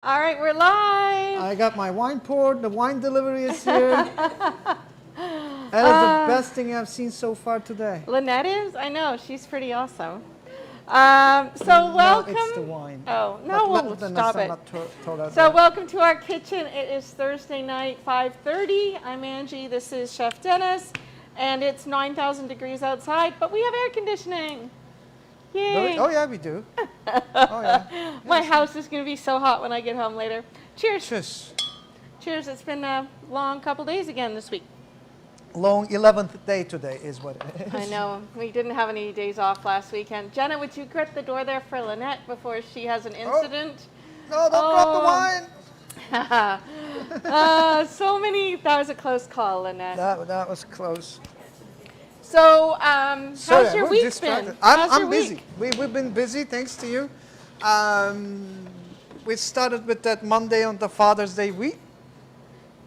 All right, we're live. I got my wine poured. The wine delivery is here. That is the best thing I've seen so far today. Lynette is? I know, she's pretty awesome. Welcome. No, it's the wine. Oh, no, stop it. So welcome to our kitchen. It is Thursday night, 5:30. I'm Angie. This is Chef Deniz. And it's 9,000 degrees outside, but we have air conditioning. Yay. Oh, yeah, we do. Oh, yeah. My house is going to be so hot when I get home later. Cheers. Cheers. Cheers. It's been a long couple days again this week. Long 11th day today is what it is. I know. We didn't have any days off last weekend. Jenna, would you grip the door there for Lynette before she has an incident? No, don't drop the wine. That was a close call, Lynette. That was close. So, how's your week been? I'm busy. We've been busy, thanks to you. We started with that Monday on the Father's Day week,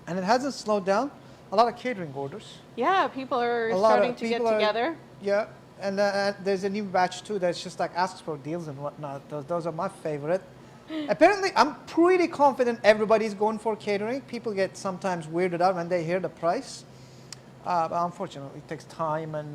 and it hasn't slowed down. A lot of catering orders. Yeah, people are starting to get together. Yeah, and there's a new batch too that's just like asks for deals and whatnot. Those are my favorite. Apparently, I'm pretty confident everybody's going for catering. People get sometimes weirded out when they hear the price. But unfortunately, it takes time and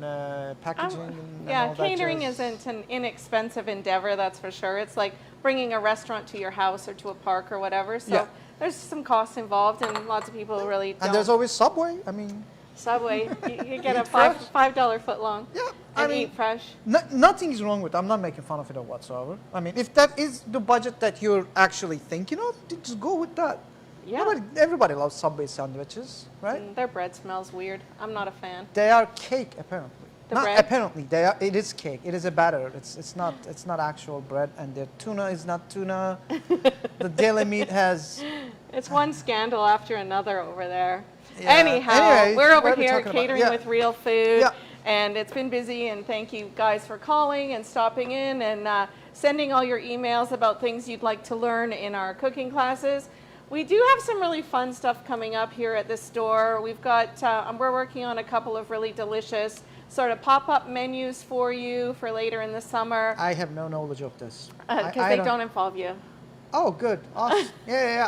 packaging. And all catering that isn't an inexpensive endeavor, that's for sure. It's like bringing a restaurant to your house or to a park or whatever. So there's some costs involved, and lots of people really don't. And there's always Subway. I mean, Subway, you get a $5 foot long. Yeah, and eat fresh. Nothing's wrong with it. I'm not making fun of it or whatsoever. I mean, if that is the budget that you're actually thinking of, just go with that. Yeah. Everybody loves Subway sandwiches, right? Their bread smells weird. I'm not a fan. They are cake, apparently. Bread? Apparently, they are. It is cake. It is a batter. It's not actual bread, and their tuna is not tuna. The deli meat has. It's one scandal after another over there. Yeah. Anyhow, Anyway, we're over what are we here talking catering about? with real food, Yeah. and it's been busy. And thank you guys for calling and stopping in and sending all your emails about things you'd like to learn in our cooking classes. We do have some really fun stuff coming up here at the store. We've got, we're working on a couple of really delicious sort of pop-up menus for you for later in the summer. I have no knowledge of this. Because they don't involve you. Oh, good. Awesome. Yeah.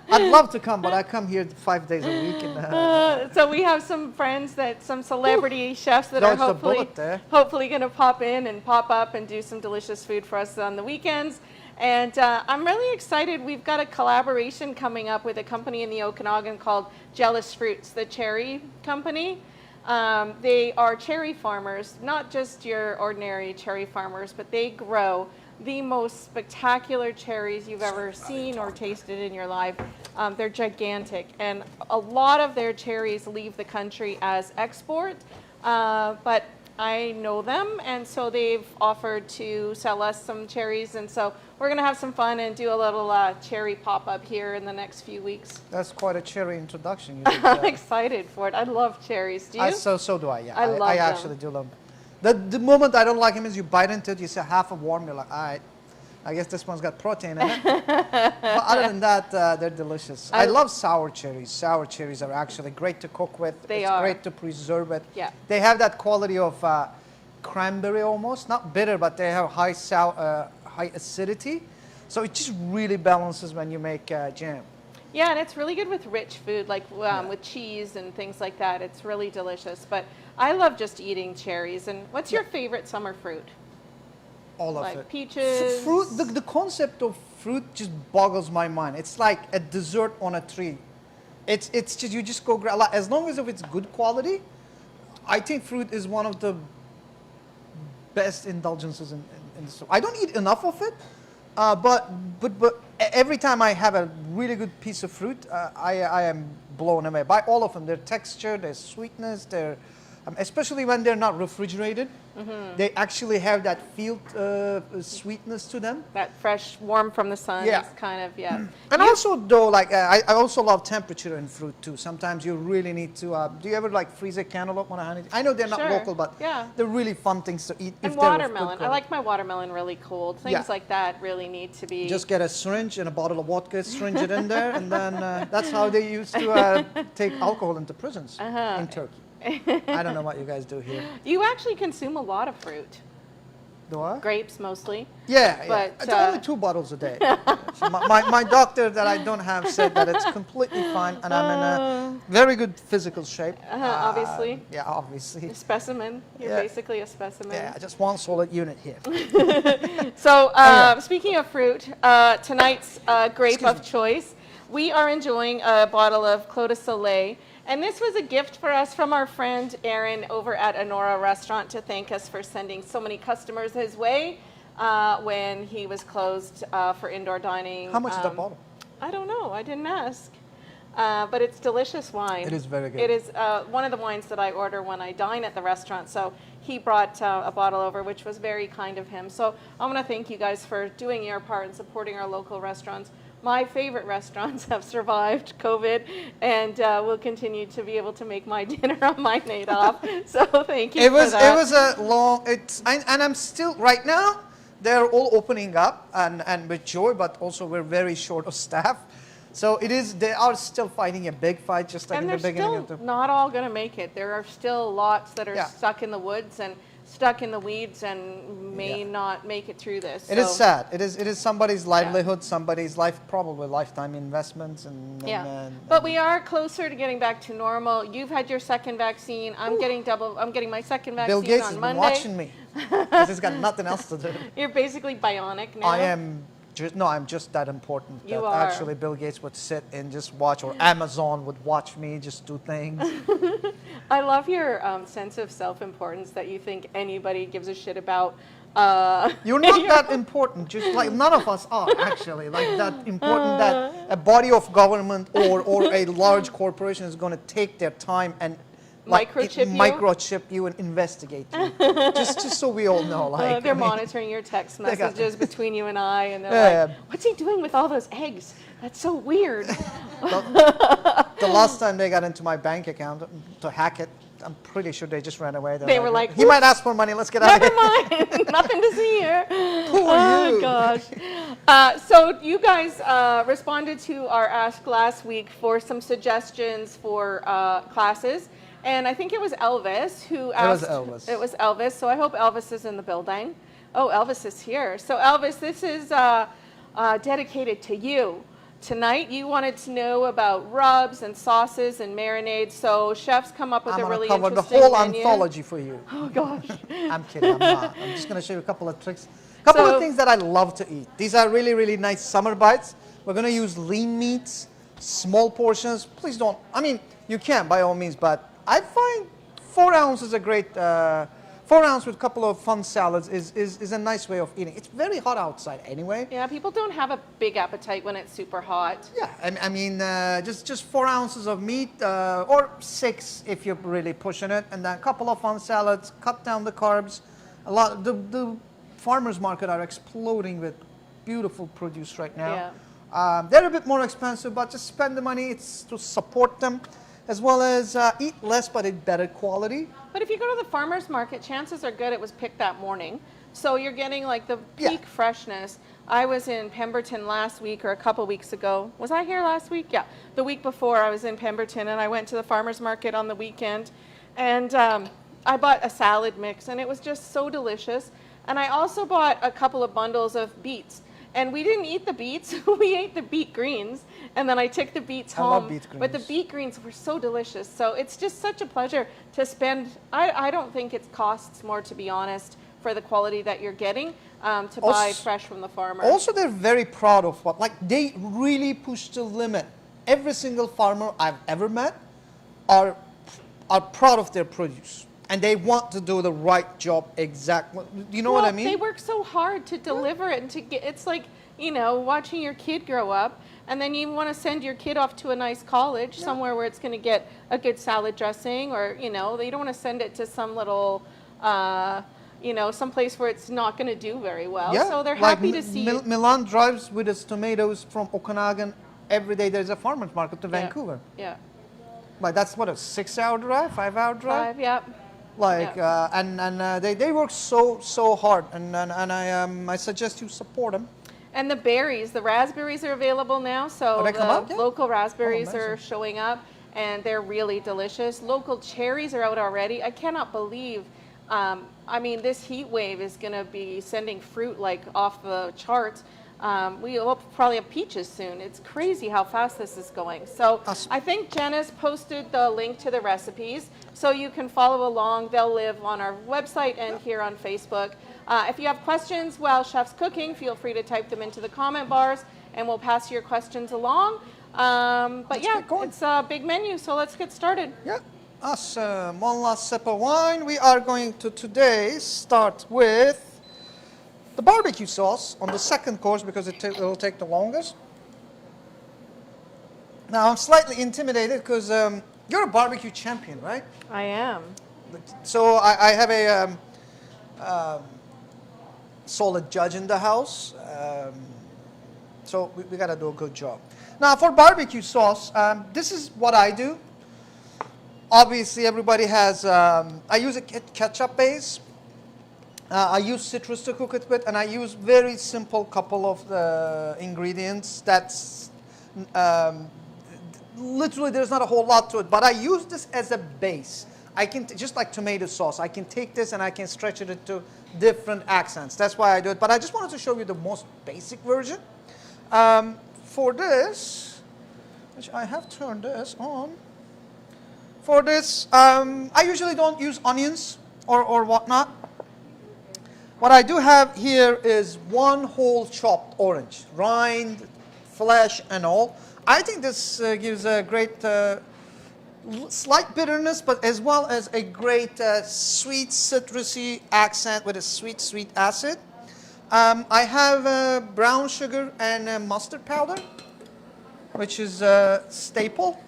I'd love to come, but I come here 5 days a week. And, so we have some friends some celebrity chefs that are hopefully going to pop in and pop up and do some delicious food for us on the weekends. And I'm really excited. We've got a collaboration coming up with a company in the Okanagan called Jealous Fruits, the cherry company. They are cherry farmers, not just your ordinary cherry farmers, but they grow the most spectacular cherries you've ever seen or tasted in your life. They're gigantic, and a lot of their cherries leave the country as export, but I know them, and so they've offered to sell us some cherries, and so we're going to have some fun and do a little cherry pop-up here in the next few weeks. That's quite a cherry introduction. I'm excited for it. I love cherries. Do you? So do I, yeah. I love them. I actually do love them. The moment I don't like them is you bite into it, you see half a warm, you're like, all right, I guess this one's got protein in it. But other than that, they're delicious. I love sour cherries. Sour cherries are actually great to cook with. It's great to preserve it. Yeah. They have that quality of cranberry almost, not bitter, but they have high acidity. So it just really balances when you make jam. Yeah, and it's really good with rich food, like with cheese and things like that. It's really delicious. But I love just eating cherries. And what's your favorite summer fruit? All of like it. Peaches. Fruit. The concept of fruit just boggles my mind. It's like a dessert on a tree. It's just you just go grab. As long as it's good quality, I think fruit is one of the best indulgences in the store. I don't eat enough of it, but every time I have a really good piece of fruit, I am blown away by all of them. Their texture, their sweetness, their especially when they're not refrigerated. Mm-hmm. They actually have that field sweetness to them. That fresh, warm from the sun is kind of, And also though, like I also love temperature in fruit too. Sometimes you really need to, do you ever like freeze a cantaloupe on a honey? I know they're not local, but they're really fun things to eat. And watermelon. I like my watermelon really cold. Things like that really need to be. Just get a syringe and a bottle of vodka, syringe it in there, and then that's how they used to take alcohol into prisons in Turkey. I don't know what you guys do here. You actually consume a lot of fruit. Do I? Grapes mostly. Yeah, But, it's only 2 bottles a day. So my doctor that I don't have said that it's completely fine, and I'm in a very good physical shape. Obviously. Yeah, obviously. A specimen. You're basically a specimen. Yeah, just one solid unit here. So, speaking of fruit, tonight's grape Excuse of me. choice, we are enjoying a bottle of Clos de Soleil. And this was a gift for us from our friend Aaron over at Honora Restaurant to thank us for sending so many customers his way when he was closed for indoor dining. How much is that bottle? I don't know. I didn't ask. But it's delicious wine. It is very good. It is one of the wines that I order when I dine at the restaurant. So he brought a bottle over, which was very kind of him. So I want to thank you guys for doing your part and supporting our local restaurants. My favorite restaurants have survived COVID, and will continue to be able to make my dinner on my night off. So thank you for that. It was a long. And I'm still right now. They're all opening up and with joy, but also we're very short of staff. So it is. They are still fighting a big fight, just like in the beginning of the. And they're still not all going to make it. There are still lots that are stuck in the woods and stuck in the weeds and may not make it through this. It is sad. It is somebody's livelihood, somebody's life, probably lifetime investments, and but we are closer to getting back to normal. You've had your second vaccine. I'm getting my second vaccine Bill Gates on has Monday. been watching me because he's got nothing else to do. You're basically bionic now. I am. I'm just that important. You that are. Actually, Bill Gates would sit and just watch, or Amazon would watch me just do things. I love your sense of self-importance that you think anybody gives a shit about. You're not that important. Just like none of us are actually like that important that a body of government or a large corporation is going to take their time and microchip you and investigate you. just so we all know. Like they're monitoring your text messages between you and I, and they're like, "What's he doing with all those eggs? That's so weird." The last time they got into my bank account to hack it, I'm pretty sure they just ran away. They were like, he might ask for money. Let's get out of here. Never mind. Nothing to see here. Oh you. Gosh. So you guys responded to our ask last week for some suggestions for classes. And I think it was Elvis who asked. It was Elvis. It was Elvis. So I hope Elvis is in the building. Oh, Elvis is here. So Elvis, this is dedicated to you. Tonight you wanted to know about rubs and sauces and marinades. So chefs come up with a really interesting menu. I'm going to cover the whole anthology for you. Oh gosh. I'm kidding. I'm not. I'm just going to show you a couple of tricks. A couple of things that I love to eat. These are really, really nice summer bites. We're going to use lean meats, small portions. Please don't. I mean, you can by all means, but I find 4 ounces a great, 4 ounce with a couple of fun salads is a nice way of eating. It's very hot outside anyway. Yeah, people don't have a big appetite when it's super hot. Yeah, I mean, just 4 ounces of meat, or 6 if you're really pushing it, and then a couple of fun salads, cut down the carbs. The farmers market are exploding with beautiful produce right now. Yeah. They're a bit more expensive, but just spend the money. It's to support them, as well as eat less but in better quality. But if you go to the farmer's market, chances are good it was picked that morning. So you're getting like the peak freshness. I was in Pemberton last week or a couple weeks ago. Was I here last week? Yeah. The week before I was in Pemberton and I went to the farmer's market on the weekend. And I bought a salad mix and it was just so delicious. And I also bought a couple of bundles of beets. And we didn't eat the beets, we ate the beet greens, and then I took the beets home. I love beet greens. But the beet greens were so delicious. So it's just such a pleasure to spend, I don't think it costs more, to be honest, for the quality that you're getting, to buy fresh from the farmer. Also, they're very proud of they really push the limit. Every single farmer I've ever met are proud of their produce. And they want to do the right job exactly. You know what I mean? They work so hard to deliver it and to get. It's like, watching your kid grow up, and then you want to send your kid off to a nice college somewhere where it's going to get a good salad dressing, or you don't want to send it to some little, some place where it's not going to do very well. Yeah. So they're happy to see. Milan drives with his tomatoes from Okanagan every day. There's a farmer's market to Vancouver. Yeah. Like that's what, a 6-hour drive, 5-hour drive? 5, yeah. They work so hard, and I suggest you support them. And the berries, the raspberries are available now. So the local raspberries are showing up, and they're really delicious. Local cherries are out already. I cannot believe I mean, this heat wave is going to be sending fruit like off the charts. We'll probably have peaches soon. It's crazy how fast this is going. So Awesome. I think Jenna's posted the link to the recipes, so you can follow along. They'll live on our website and here on Facebook. If you have questions while Chef's cooking, feel free to type them into the comment bars, and we'll pass your questions along. But yeah, it's a big menu, so let's get started. Yeah, awesome. One last sip of wine. We are going to today start with the barbecue sauce on the second course because it will take the longest. Now, I'm slightly intimidated because you're a barbecue champion, right? I am. So I have a solid judge in the house. So we got to do a good job. Now, for barbecue sauce, this is what I do. Obviously, everybody has, I use a ketchup base. I use citrus to cook it with, and I use very simple couple of the ingredients. That's literally there's not a whole lot to it, but I use this as a base. I can, just like tomato sauce, I can take this and I can stretch it into different accents. That's why I do it. But I just wanted to show you the most basic version. For this, which I have turned this on. For this, I usually don't use onions or whatnot. What I do have here is one whole chopped orange, rind, flesh, and all. I think this gives a great slight bitterness, but as well as a great sweet citrusy accent with a sweet, sweet acid. I have brown sugar and mustard powder, which is a staple,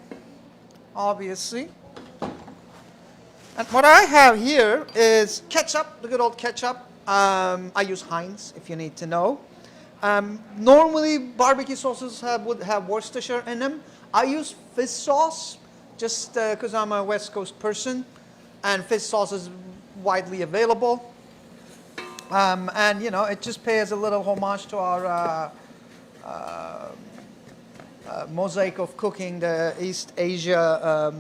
obviously. And what I have here is ketchup, the good old ketchup. I use Heinz, if you need to know. Normally, barbecue sauces would have Worcestershire in them. I use fish sauce, just because I'm a West Coast person, and fish sauce is widely available. And, you know, it just pays a little homage to our mosaic of cooking, the East Asia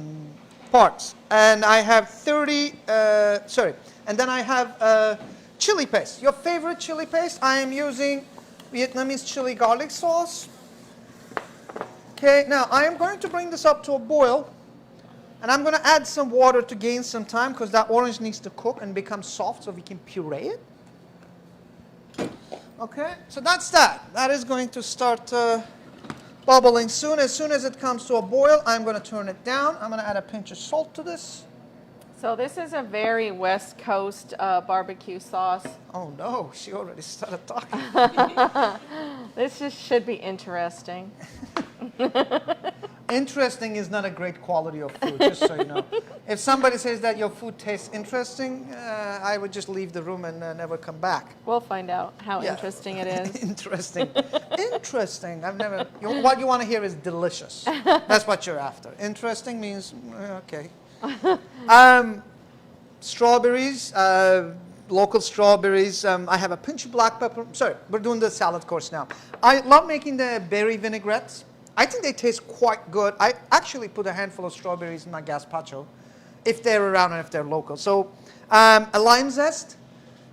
parts. And I have and then I have chili paste. Your favorite chili paste? I am using Vietnamese chili garlic sauce. Okay, now I am going to bring this up to a boil, and I'm going to add some water to gain some time because that orange needs to cook and become soft so we can puree it. Okay, so that's that. That is going to start bubbling soon. As soon as it comes to a boil, I'm going to turn it down. I'm going to add a pinch of salt to this. So this is a very West Coast barbecue sauce. Oh no, she already started talking. This just should be interesting. Interesting is not a great quality of food, just so you know. If somebody says that your food tastes interesting, I would just leave the room and never come back. We'll find out how interesting it is. Interesting. Interesting. I've never. What you want to hear is delicious. That's what you're after. Interesting means okay. Strawberries, local strawberries. I have a pinch of black pepper. Sorry, we're doing the salad course now. I love making the berry vinaigrettes. I think they taste quite good. I actually put a handful of strawberries in my gazpacho, if they're around and if they're local. So a lime zest.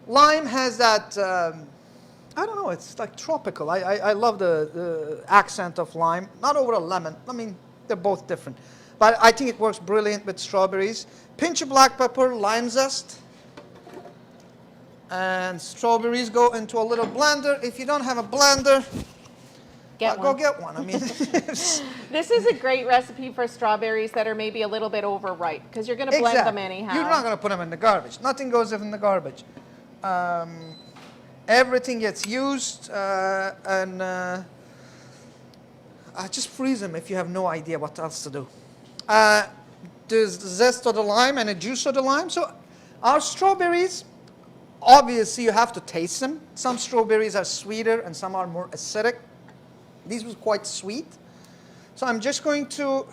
Lime has that, I don't know, it's like tropical. I love the accent of lime. Not over a lemon. I mean, they're both different. But I think it works brilliant with strawberries. Pinch of black pepper, lime zest. And strawberries go into a little blender. If you don't have a blender, go get one. I mean, this is a great recipe for strawberries that are maybe a little bit overripe because you're going to blend them anyhow. You're not going to put them in the garbage. Nothing goes in the garbage. Everything gets used, and just freeze them if you have no idea what else to do. There's the zest of the lime and the juice of the lime. So our strawberries, obviously you have to taste them. Some strawberries are sweeter and some are more acidic. These were quite sweet. So I'm just going to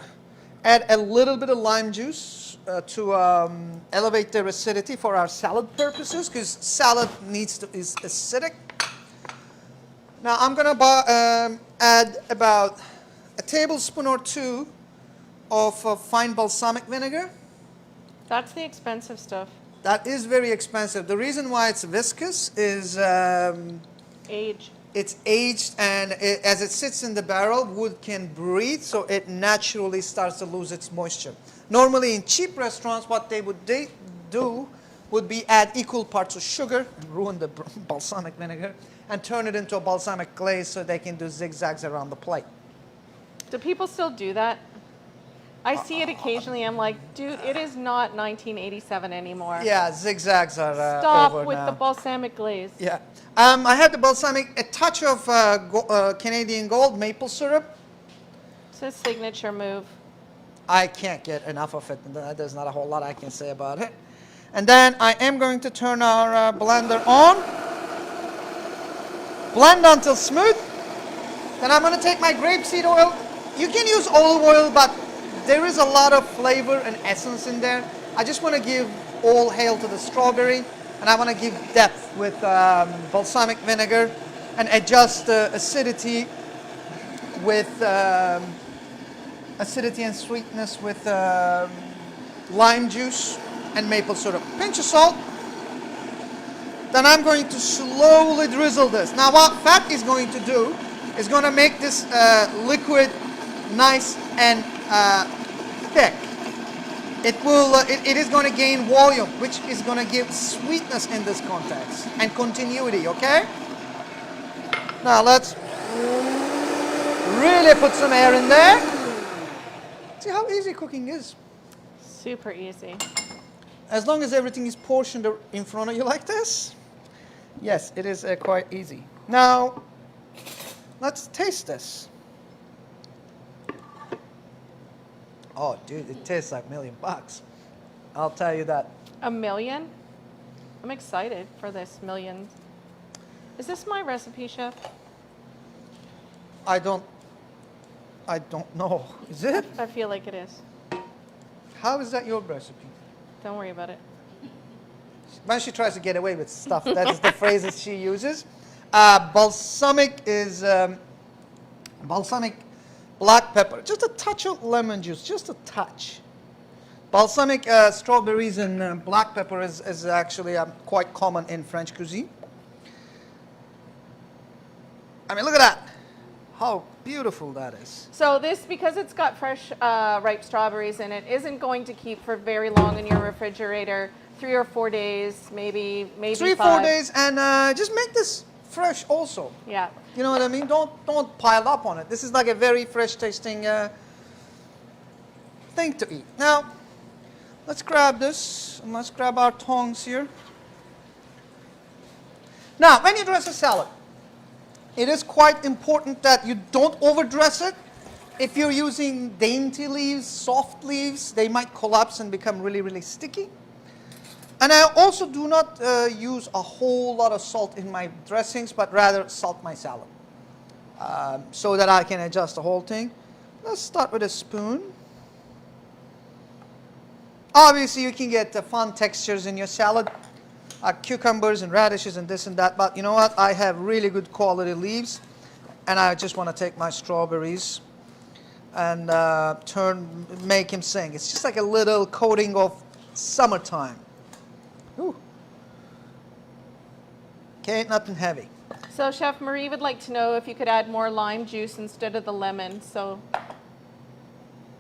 add a little bit of lime juice to elevate their acidity for our salad purposes, because salad is acidic. Now I'm going to add about a tablespoon or two of fine balsamic vinegar. That's the expensive stuff. That is very expensive. The reason why it's viscous is Age. it's aged, and as it sits in the barrel, wood can breathe, so it naturally starts to lose its moisture. Normally in cheap restaurants, what they would do would be add equal parts of sugar and ruin the balsamic vinegar and turn it into a balsamic glaze so they can do zigzags around the plate. Do people still do that? I see it occasionally. I'm like, dude, it is not 1987 anymore. Yeah, zigzags are Stop over with now. the balsamic glaze. Yeah. I had the balsamic, a touch of Canadian Gold maple syrup. It's a signature move. I can't get enough of it. There's not a whole lot I can say about it. And then I am going to turn our blender on. Blend until smooth. Then I'm going to take my grapeseed oil. You can use olive oil, but there is a lot of flavor and essence in there. I just want to give all hail to the strawberry, and I want to give depth with balsamic vinegar and adjust the acidity with acidity and sweetness with lime juice and maple syrup. Pinch of salt. Then I'm going to slowly drizzle this. Now what fat is going to do is going to make this liquid nice and thick. It is going to gain volume, which is going to give sweetness in this context and continuity, okay? Now let's really put some air in there. See how easy cooking is. Super easy. As long as everything is portioned in front of you like this, yes, it is quite easy. Now, let's taste this. Oh, dude, it tastes like $1,000,000. I'll tell you that. $1 million? I'm excited for this million. Is this my recipe, Chef? I don't know. Is it? I feel like it is. How is that your recipe? Don't worry about it. When she tries to get away with stuff, that is the phrases she uses. Balsamic is balsamic black pepper. Just a touch of lemon juice, just a touch. Balsamic strawberries and black pepper is actually quite common in French cuisine. I mean, look at that. How beautiful that is. So this, because it's got fresh ripe strawberries in it, isn't going to keep for very long in your refrigerator. 3 or 4 days, maybe 3 or 4 5. days, and just make this fresh also. Yeah. You know what I mean? Don't pile up on it. This is like a very fresh tasting thing to eat. Now, let's grab this, and let's grab our tongs here. Now, when you dress a salad, it is quite important that you don't overdress it. If you're using dainty leaves, soft leaves, they might collapse and become really, really sticky. And I also do not use a whole lot of salt in my dressings, but rather salt my salad so that I can adjust the whole thing. Let's start with a spoon. Obviously, you can get fun textures in your salad, cucumbers and radishes and this and that, but you know what? I have really good quality leaves, and I just want to take my strawberries and make him sing. It's just like a little coating of summertime. Ooh. Okay, nothing heavy. So Chef Marie would like to know if you could add more lime juice instead of the lemon. So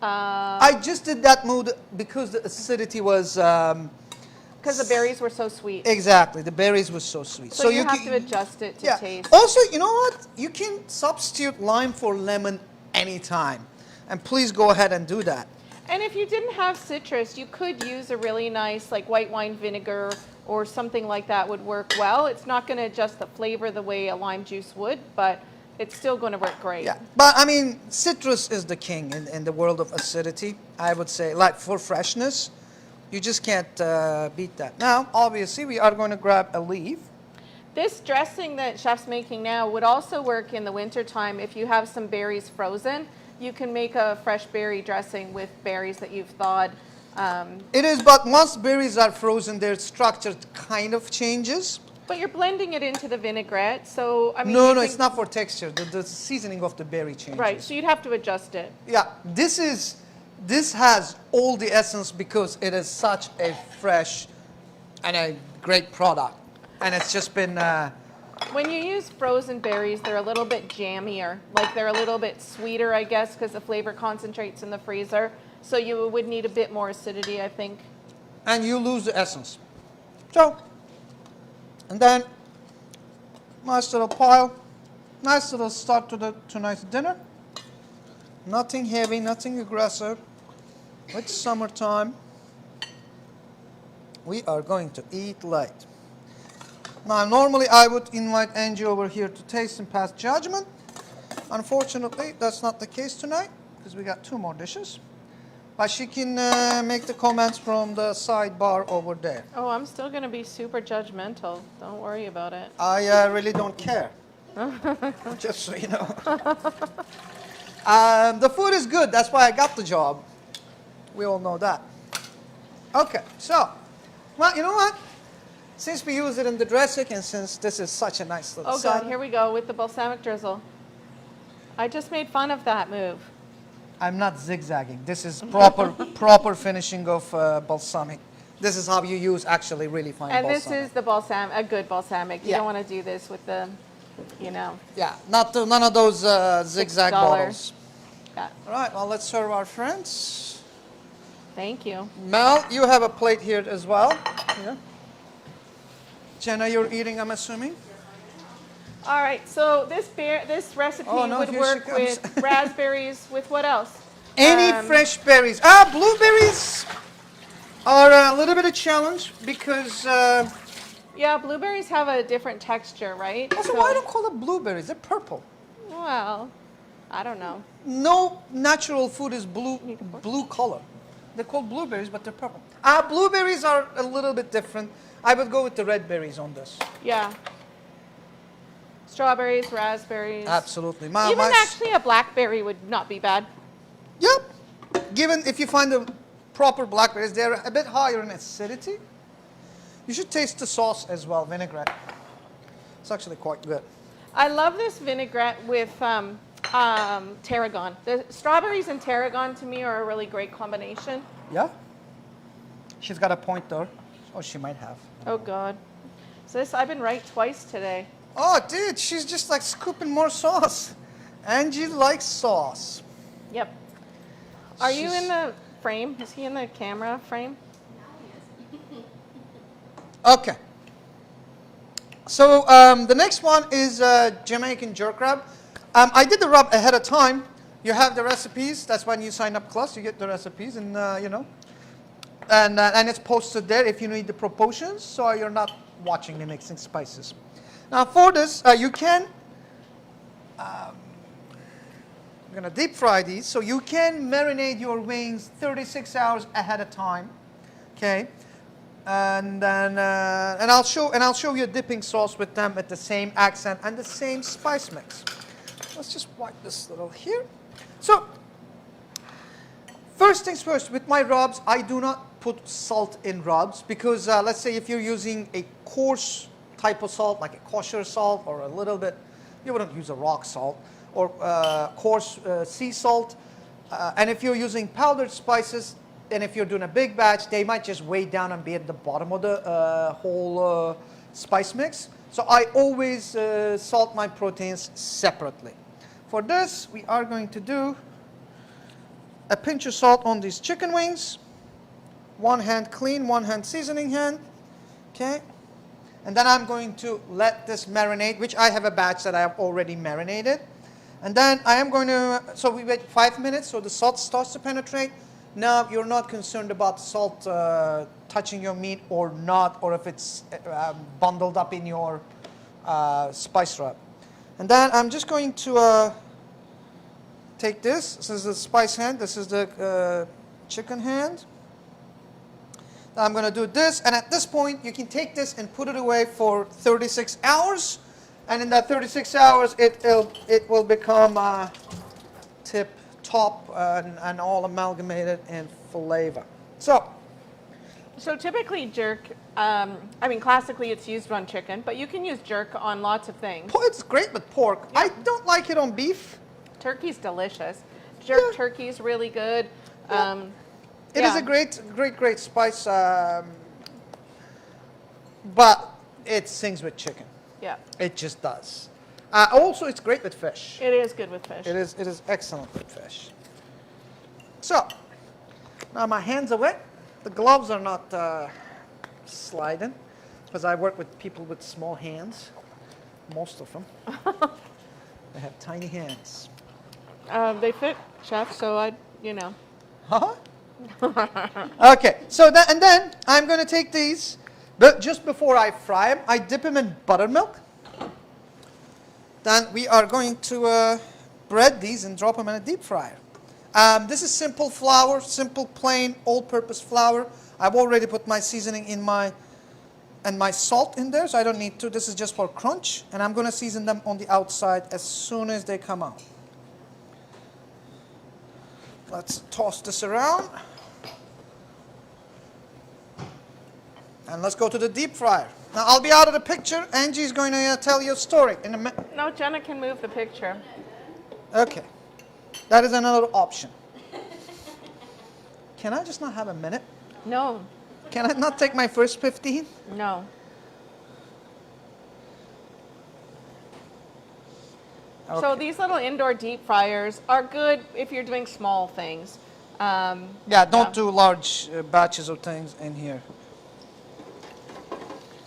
I just did that move because the acidity was because the berries were so sweet. Exactly, the berries were so sweet. So you have to adjust it to taste. Also, you know what? You can substitute lime for lemon anytime, and please go ahead and do that. And if you didn't have citrus, you could use a really nice like white wine vinegar or something like that would work well. It's not going to adjust the flavor the way a lime juice would, but it's still going to work great. Yeah, but I mean, citrus is the king in the world of acidity, I would say. Like for freshness, you just can't beat that. Now, obviously, we are going to grab a leaf. This dressing that Chef's making now would also work in the wintertime if you have some berries frozen. You can make a fresh berry dressing with berries that you've thawed. It is, but once berries are frozen, their structure kind of changes. But you're blending it into the vinaigrette, so I mean. No, it's not for texture. The seasoning of the berry changes. Right, so you'd have to adjust it. Yeah, this has all the essence because it is such a fresh and a great product. And it's just been... when you use frozen berries, they're a little bit jammier. Like they're a little bit sweeter, I guess, because the flavor concentrates in the freezer. So you would need a bit more acidity, I think. And you lose the essence. So, and then, nice little pile. Nice little start to tonight's dinner. Nothing heavy, nothing aggressive. It's summertime. We are going to eat light. Now, normally I would invite Angie over here to taste and pass judgment. Unfortunately, that's not the case tonight because we got 2 more dishes. But she can make the comments from the sidebar over there. Oh, I'm still going to be super judgmental. Don't worry about it. I really don't care. Just so you know. The food is good. That's why I got the job. We all know that. Okay, so, well, you know what? Since we use it in the dressing and since this is such a nice little God, here we go with the balsamic drizzle. I just made fun of that move. I'm not zigzagging. This is proper finishing of balsamic. This is how you use actually really fine balsamic. And this is the balsamic, a good balsamic. You don't want to do this with the, you know. Yeah, none of those zigzag bottles. Yeah. All right, well, let's serve our friends. Thank you. Mel, you have a plate here as well. Yeah. Jenna, you're eating, I'm assuming? All right, so this recipe would work with raspberries. With what else? Any fresh berries. Blueberries are a little bit of a challenge because... yeah, blueberries have a different texture, right? Also, why don't call it blueberries? They're purple. Well, I don't know. No natural food is blue color. They're called blueberries, but they're purple. Blueberries are a little bit different. I would go with the red berries on this. Yeah. Strawberries, raspberries. Absolutely. Even actually a blackberry would not be bad. Yep. Given if you find the proper blackberries, they're a bit higher in acidity. You should taste the sauce as well, vinaigrette. It's actually quite good. I love this vinaigrette with tarragon. The strawberries and tarragon to me are a really great combination. Yeah. She's got a point there. Oh, she might have. Oh God. So I've been right twice today. Oh, dude, she's just like scooping more sauce. Angie likes sauce. Yep. Are you in the frame? Is he in the camera frame? Okay. So the next one is Jamaican jerk rub. I did the rub ahead of time. You have the recipes. That's when you sign up class. You get the recipes, and you know, and it's posted there if you need the proportions, so you're not watching me mixing spices. Now for this, you can. I'm gonna deep fry these, so you can marinate your wings 36 hours ahead of time. Okay. And then I'll show you a dipping sauce with them at the same accent and the same spice mix. Let's just wipe this little here. So first things first, with my rubs, I do not put salt in rubs because let's say if you're using a coarse type of salt, like a kosher salt or a little bit, you wouldn't use a rock salt or coarse sea salt. And if you're using powdered spices, and if you're doing a big batch, they might just weigh down and be at the bottom of the whole spice mix. So I always salt my proteins separately. For this, we are going to do a pinch of salt on these chicken wings. One hand clean, one hand seasoning hand. Okay. And then I'm going to let this marinate, which I have a batch that I have already marinated. And then I am going to, so we wait 5 minutes so the salt starts to penetrate. Now you're not concerned about salt touching your meat or not, or if it's bundled up in your spice rub. And then I'm just going to take this. This is the spice hand. This is the chicken hand. Now I'm going to do this, and at this point you can take this and put it away for 36 hours. And in that 36 hours, it will become tip top and all amalgamated in flavor. So typically jerk, I mean classically it's used on chicken, but you can use jerk on lots of things. It's great with pork. Yeah. I don't like it on beef. Turkey's delicious. Jerk turkey's really good. Yeah. It is a great spice. but it sings with chicken. Yeah. It just does. Also, it's great with fish. It is good with fish. It is excellent with fish. So, now my hands are wet. The gloves are not sliding because I work with people with small hands, most of them. They have tiny hands. They fit, chef, so you know. Huh? Okay, so and then I'm going to take these, but just before I fry them, I dip them in buttermilk. Then we are going to bread these and drop them in a deep fryer. This is simple flour, simple plain all-purpose flour. I've already put my seasoning in and my salt in there, so I don't need to. This is just for crunch, and I'm going to season them on the outside as soon as they come out. Let's toss this around. And let's go to the deep fryer. Now, I'll be out of the picture. Angie's going to tell you a story in a minute. No, Jenna can move the picture. Okay. That is another option. Can I just not have a minute? No. Can I not take my first 15? No. Okay. So these little indoor deep fryers are good if you're doing small things. Yeah, don't do large batches of things in here.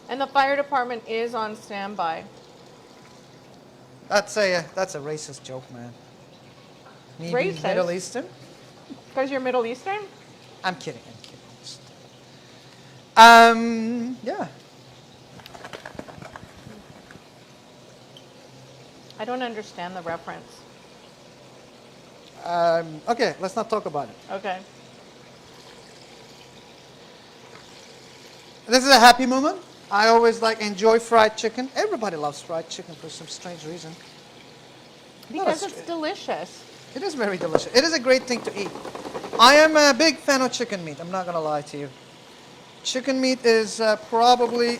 And the fire department is on standby. That's a racist joke, man. Me being Racist? Middle Eastern? Because you're Middle Eastern? I'm kidding. Yeah. I don't understand the reference. Okay, let's not talk about it. Okay. This is a happy moment. I always enjoy fried chicken. Everybody loves fried chicken for some strange reason. Because it's delicious. It is very delicious. It is a great thing to eat. I am a big fan of chicken meat. I'm not going to lie to you. Chicken meat is probably...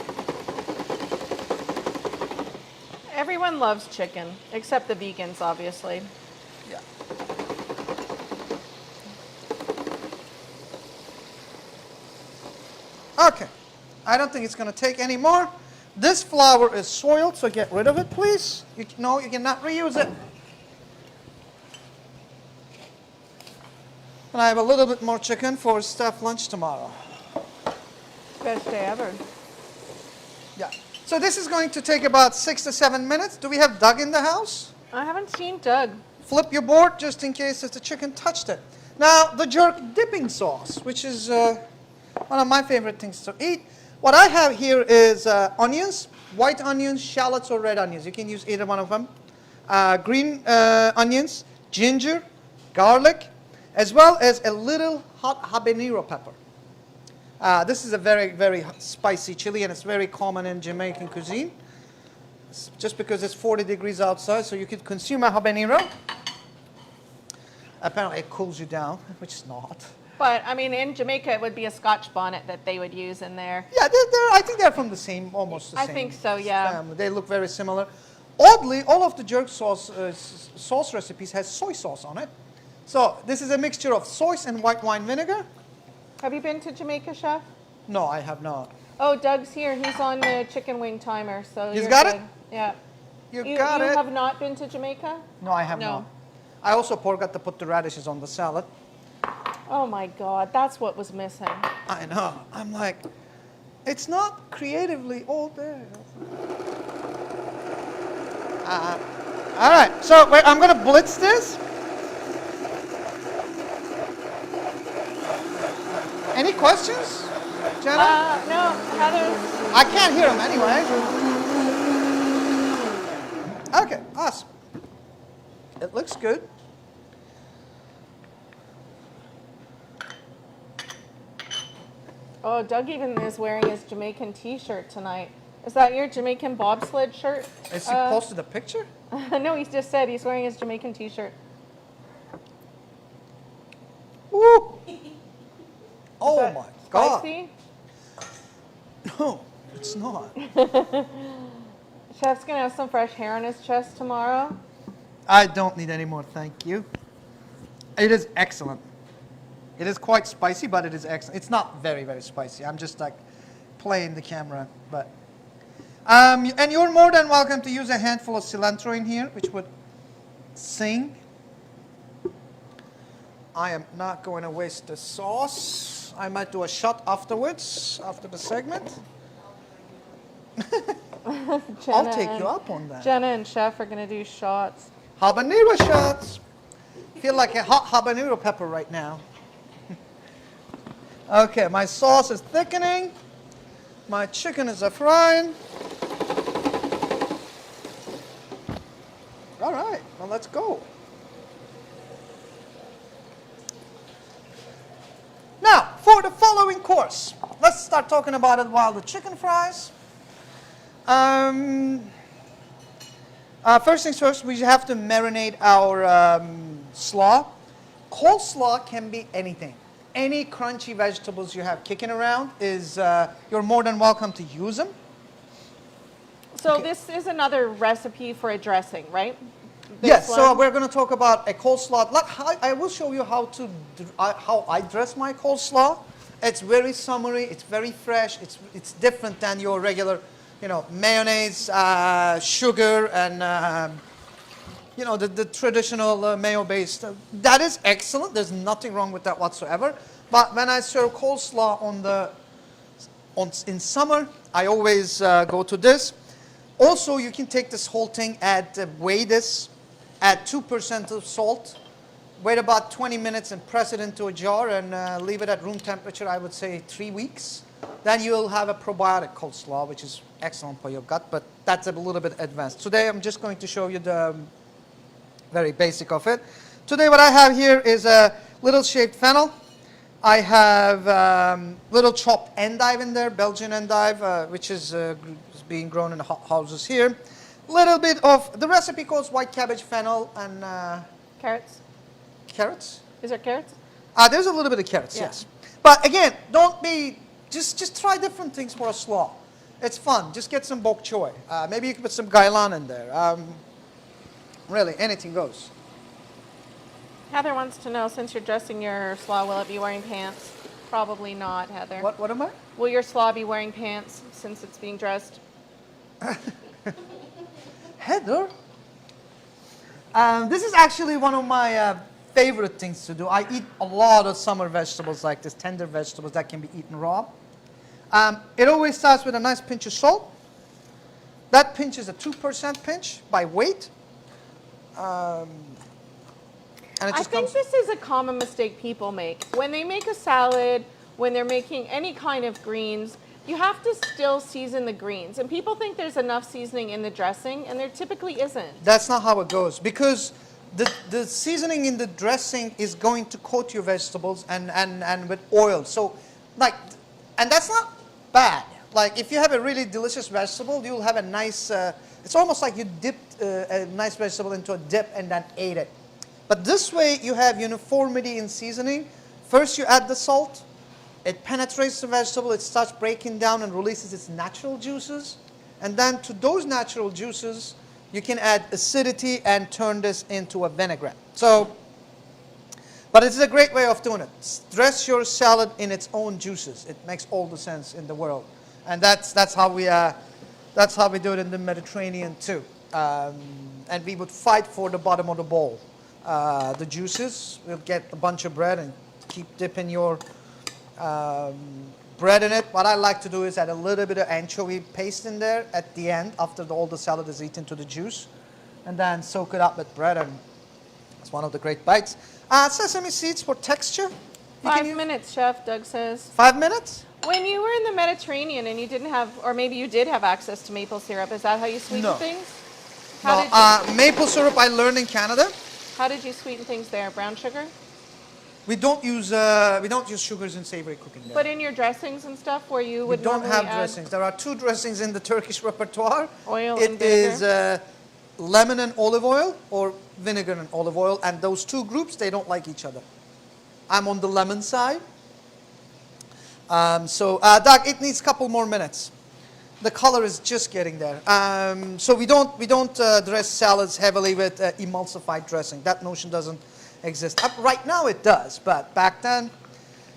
Everyone loves chicken, except the vegans, obviously. Yeah. Okay. I don't think it's going to take any more. This flour is soiled, so get rid of it, please. You cannot reuse it. And I have a little bit more chicken for staff lunch tomorrow. Best day ever. Yeah. So this is going to take about 6 to 7 minutes. Do we have Doug in the house? I haven't seen Doug. Flip your board just in case if the chicken touched it. Now, the jerk dipping sauce, which is one of my favorite things to eat. What I have here is onions, white onions, shallots, or red onions. You can use either one of them. Green onions, ginger, garlic, as well as a little hot habanero pepper. This is a very, very spicy chili, and it's very common in Jamaican cuisine. It's just because it's 40 degrees outside, so you could consume a habanero. Apparently it cools you down, which is not. But, I mean, in Jamaica, it would be a Scotch bonnet that they would use in there. Yeah, I think they're from the same, almost the same. I think so, yeah. Family. They look very similar. Oddly, all of the jerk sauce recipes has soy sauce on it. So this is a mixture of soy and white wine vinegar. Have you been to Jamaica, Chef? No, I have not. Oh, Doug's here. He's on the chicken wing timer, so He's you're got good. it? Yeah. You got it. You have not been to Jamaica? No, I have not. I also forgot to put the radishes on the salad. Oh my God, that's what was missing. I know. I'm like, it's not creatively all there. All right, so wait, I'm going to blitz this. Any questions, Jenna? No, Heather. I can't hear them anyway. Okay, awesome. It looks good. Oh, Doug even is wearing his Jamaican t-shirt tonight. Is that your Jamaican bobsled shirt? Is he posted a picture? No, he just said he's wearing his Jamaican t-shirt. Woo! Oh my God. Spicy? No, it's not. Chef's gonna have some fresh hair on his chest tomorrow. I don't need any more, thank you. It is excellent. It is quite spicy, but it is excellent. It's not very, very spicy. I'm just play in the camera, but. And you're more than welcome to use a handful of cilantro in here, which would sing. I am not going to waste the sauce. I might do a shot afterwards, after the segment. I'll take you up on that. Jenna and Chef are going to do shots. Habanero shots. Feel like a hot habanero pepper right now. Okay, my sauce is thickening. My chicken is frying. All right, well, let's go. Now, for the following course, let's start talking about it while the chicken fries. First things first, we have to marinate our slaw. Coleslaw can be anything. Any crunchy vegetables you have kicking around is, you're more than welcome to use them. So this is another recipe for a dressing, right? Yes, so we're going to talk about a coleslaw. I will show you how I dress my coleslaw. It's very summery, it's very fresh, it's different than your regular, mayonnaise, sugar, and the traditional mayo-based. That is excellent. There's nothing wrong with that whatsoever. But when I serve coleslaw in summer, I always go to this. Also, you can take this whole thing, weigh this, add 2% of salt, wait about 20 minutes and press it into a jar and leave it at room temperature, I would say 3 weeks. Then you'll have a probiotic coleslaw, which is excellent for your gut, but that's a little bit advanced. Today, I'm just going to show you the very basic of it. Today, what I have here is a little shaved fennel. I have little chopped endive in there, Belgian endive, which is being grown in the houses here. Little bit of, the recipe calls white cabbage, fennel, and carrots. Carrots? Is there carrots? There's a little bit of carrots, yes. But again, just try different things for a slaw. It's fun. Just get some bok choy. Maybe you can put some gailan in there. Really, anything goes. Heather wants to know, since you're dressing your slaw, will it be wearing pants? Probably not, Heather. What am I? Will your slaw be wearing pants since it's being dressed? Heather? This is actually one of my favorite things to do. I eat a lot of summer vegetables like this, tender vegetables that can be eaten raw. It always starts with a nice pinch of salt. That pinch is a 2% pinch by weight. And I think this is a common mistake people make. When they make a salad, when they're making any kind of greens, you have to still season the greens. And people think there's enough seasoning in the dressing, and there typically isn't. That's not how it goes, because the seasoning in the dressing is going to coat your vegetables and with oil. So, and that's not bad. Like, if you have a really delicious vegetable, you'll have a nice, it's almost like you dipped a nice vegetable into a dip and then ate it. But this way, you have uniformity in seasoning. First, you add the salt. It penetrates the vegetable. It starts breaking down and releases its natural juices. And then to those natural juices, you can add acidity and turn this into a vinaigrette. So, but it's a great way of doing it. Dress your salad in its own juices. It makes all the sense in the world. And that's how we do it in the Mediterranean too. And we would fight for the bottom of the bowl. The juices, we'll get a bunch of bread and keep dipping your bread in it. What I like to do is add a little bit of anchovy paste in there at the end after all the salad is eaten to the juice, and then soak it up with bread, and it's one of the great bites. Sesame seeds for texture. 5 minutes, Chef, Doug says. 5 minutes? When you were in the Mediterranean and you didn't have, or maybe you did have access to maple syrup, is that how you sweeten No. things? Maple syrup I learned in Canada. How did you sweeten things there? Brown sugar? We don't use sugars in savory cooking there. But in your dressings and stuff, where you would We don't normally have add dressings. There are 2 dressings in the Turkish repertoire. oil It and vinegar? is lemon and olive oil, or vinegar and olive oil, and those 2 groups, they don't like each other. I'm on the lemon side. Doug, it needs a couple more minutes. The color is just getting there. So we don't dress salads heavily with emulsified dressing. That notion doesn't exist. Right now it does, but back then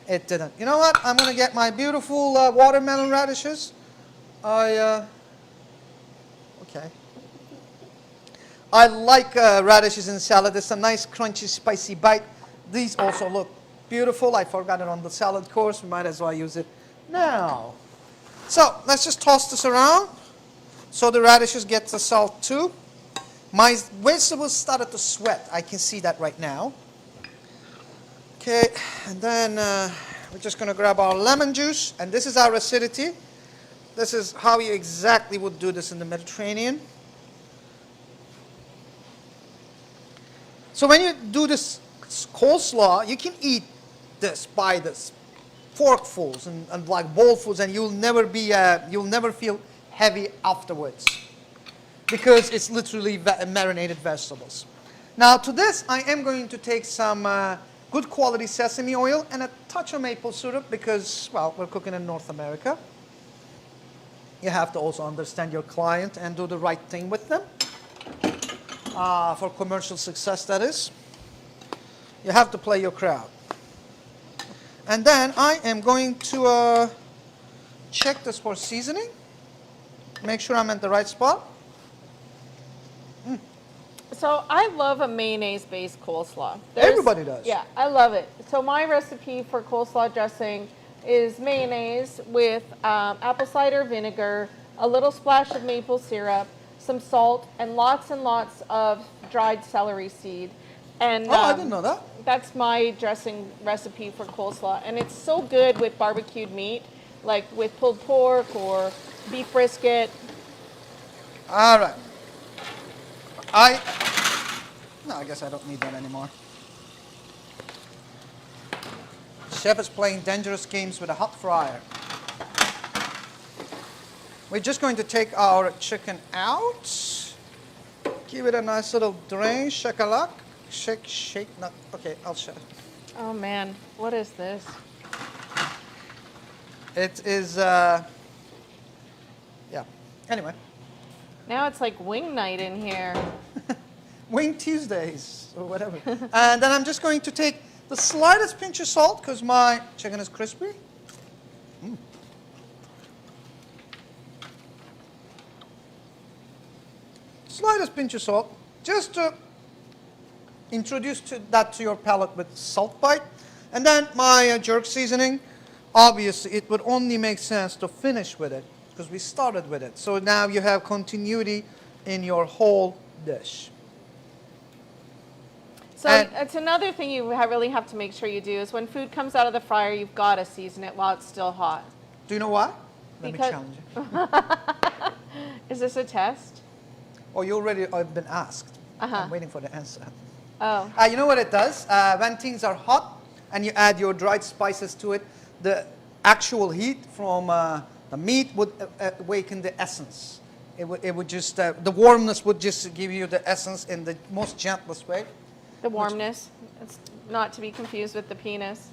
It didn't. You know what? I'm going to get my beautiful watermelon radishes. Okay. I like radishes in salad. It's a nice, crunchy, spicy bite. These also look beautiful. I forgot it on the salad course. We might as well use it now. So let's just toss this around so the radishes get the salt too. My vegetables started to sweat. I can see that right now. Okay, and then we're just going to grab our lemon juice. And this is our acidity. This is how you exactly would do this in the Mediterranean. So when you do this coleslaw, you can eat this by this forkfuls and like bowlfuls, and you'll never feel heavy afterwards because it's literally marinated vegetables. Now to this, I am going to take some good quality sesame oil and a touch of maple syrup because, well, we're cooking in North America. You have to also understand your client and do the right thing with them. For commercial success, that is. You have to play your crowd. And then I am going to check this for seasoning. Make sure I'm at the right spot. So I love a mayonnaise-based coleslaw. Everybody does. Yeah, I love it. So my recipe for coleslaw dressing is mayonnaise with apple cider vinegar, a little splash of maple syrup, some salt, and lots of dried celery seed. And I didn't know that. That's my dressing recipe for coleslaw. And it's so good with barbecued meat, like with pulled pork or beef brisket. All right. I guess I don't need that anymore. Chef is playing dangerous games with a hot fryer. We're just going to take our chicken out. Give it a nice little drain, shakalak. Shake, not, okay, I'll shake. Oh man, what is this? It is, yeah, anyway. Now it's like wing night in here. Wing Tuesdays, or whatever. And then I'm just going to take the slightest pinch of salt, because my chicken is crispy. Slightest pinch of salt, just to introduce that to your palate with salt bite. And then my jerk seasoning, obviously it would only make sense to finish with it, because we started with it. So now you have continuity in your whole dish. So it's another thing you really have to make sure you do is when food comes out of the fryer, you've got to season it while it's still hot. Do you know why? Let me challenge you. Is this a test? Oh, you already have been asked. I'm waiting for the answer. Oh. You know what it does? When things are hot and you add your dried spices to it, the actual heat from the meat would awaken the essence. It would just, the warmness would just give you the essence in the most gentlest way. The warmness. It's not to be confused with the penis.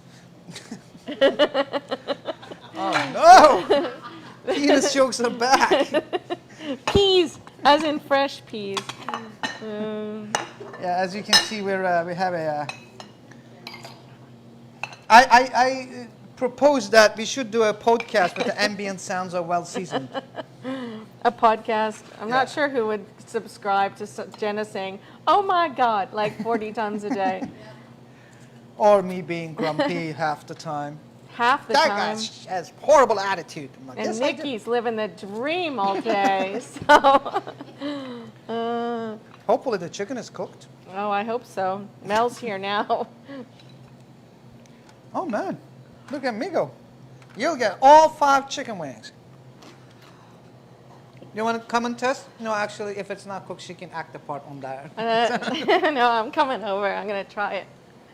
Oh no! Penis jokes are back. Peas, as in fresh peas. Yeah, as you can see, we have a. I propose that we should do a podcast where the ambient sounds are well seasoned. A podcast. I'm not sure who would subscribe to Jenna saying, "Oh my God," like 40 times a day. Or me being grumpy half the time. Half the that time. That guy has horrible attitude. I'm like, and yes, Nikki's living the dream all day. So, hopefully the chicken is cooked. Oh, I hope so. Mel's here now. Oh man, look at me go. You'll get all 5 chicken wings. You want to come and test? No, actually, if it's not cooked, she can act the part on that. No, I'm coming over. I'm going to try it.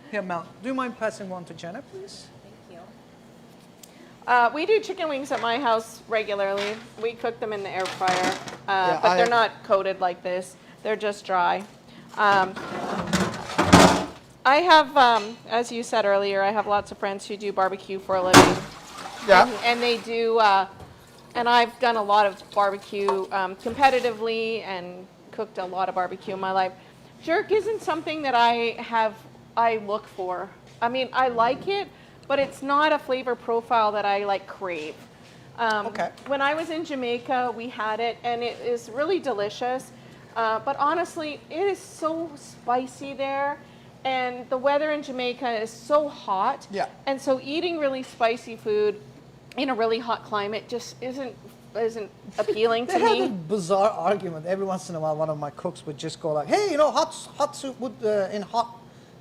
Here, Mel, do you mind passing one to Jenna, please? Thank you. We do chicken wings at my house regularly. We cook them in the air fryer, but they're not coated like this. They're just dry. I have, as you said earlier, I have lots of friends who do barbecue for a living. Yeah. And they do, and I've done a lot of barbecue competitively and cooked a lot of barbecue in my life. Jerk isn't something that I look for. I mean, I like it, but it's not a flavor profile that I like crave. Okay. When I was in Jamaica, we had it, and it is really delicious. But honestly, it is so spicy there, and the weather in Jamaica is so hot. Yeah. And so eating really spicy food in a really hot climate just isn't appealing to They have a me. bizarre argument. Every once in a while, one of my cooks would just go like, "Hey, you know, hot soup would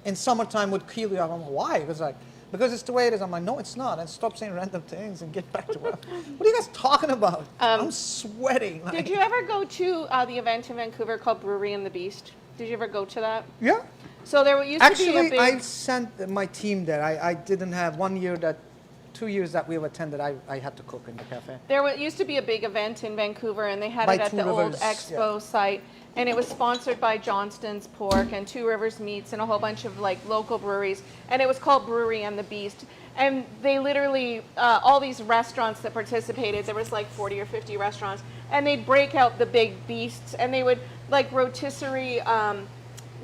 in summertime would kill you." I'm like, "Why?" It was like, because it's the way it is. I'm like, "No, it's not." And stop saying random things and get back to work. What are you guys talking about? I'm sweating. Like, Did you ever go to the event in Vancouver called Brewery and the Beast? Did you ever go to that? Yeah. So there used to be a Actually, big... I sent my team there. I didn't have 1 year that, 2 years that we've attended, I had to cook in the cafe. Used to be a big event in Vancouver, and they had By it at Two the old Rivers, expo site, and it was sponsored by Johnston's Pork and Two Rivers Meats and a whole bunch of like local breweries, and it was called Brewery and the Beast. And they literally, all these restaurants that participated, there was like 40 or 50 restaurants, and they'd break out the big beasts, and they would like rotisserie,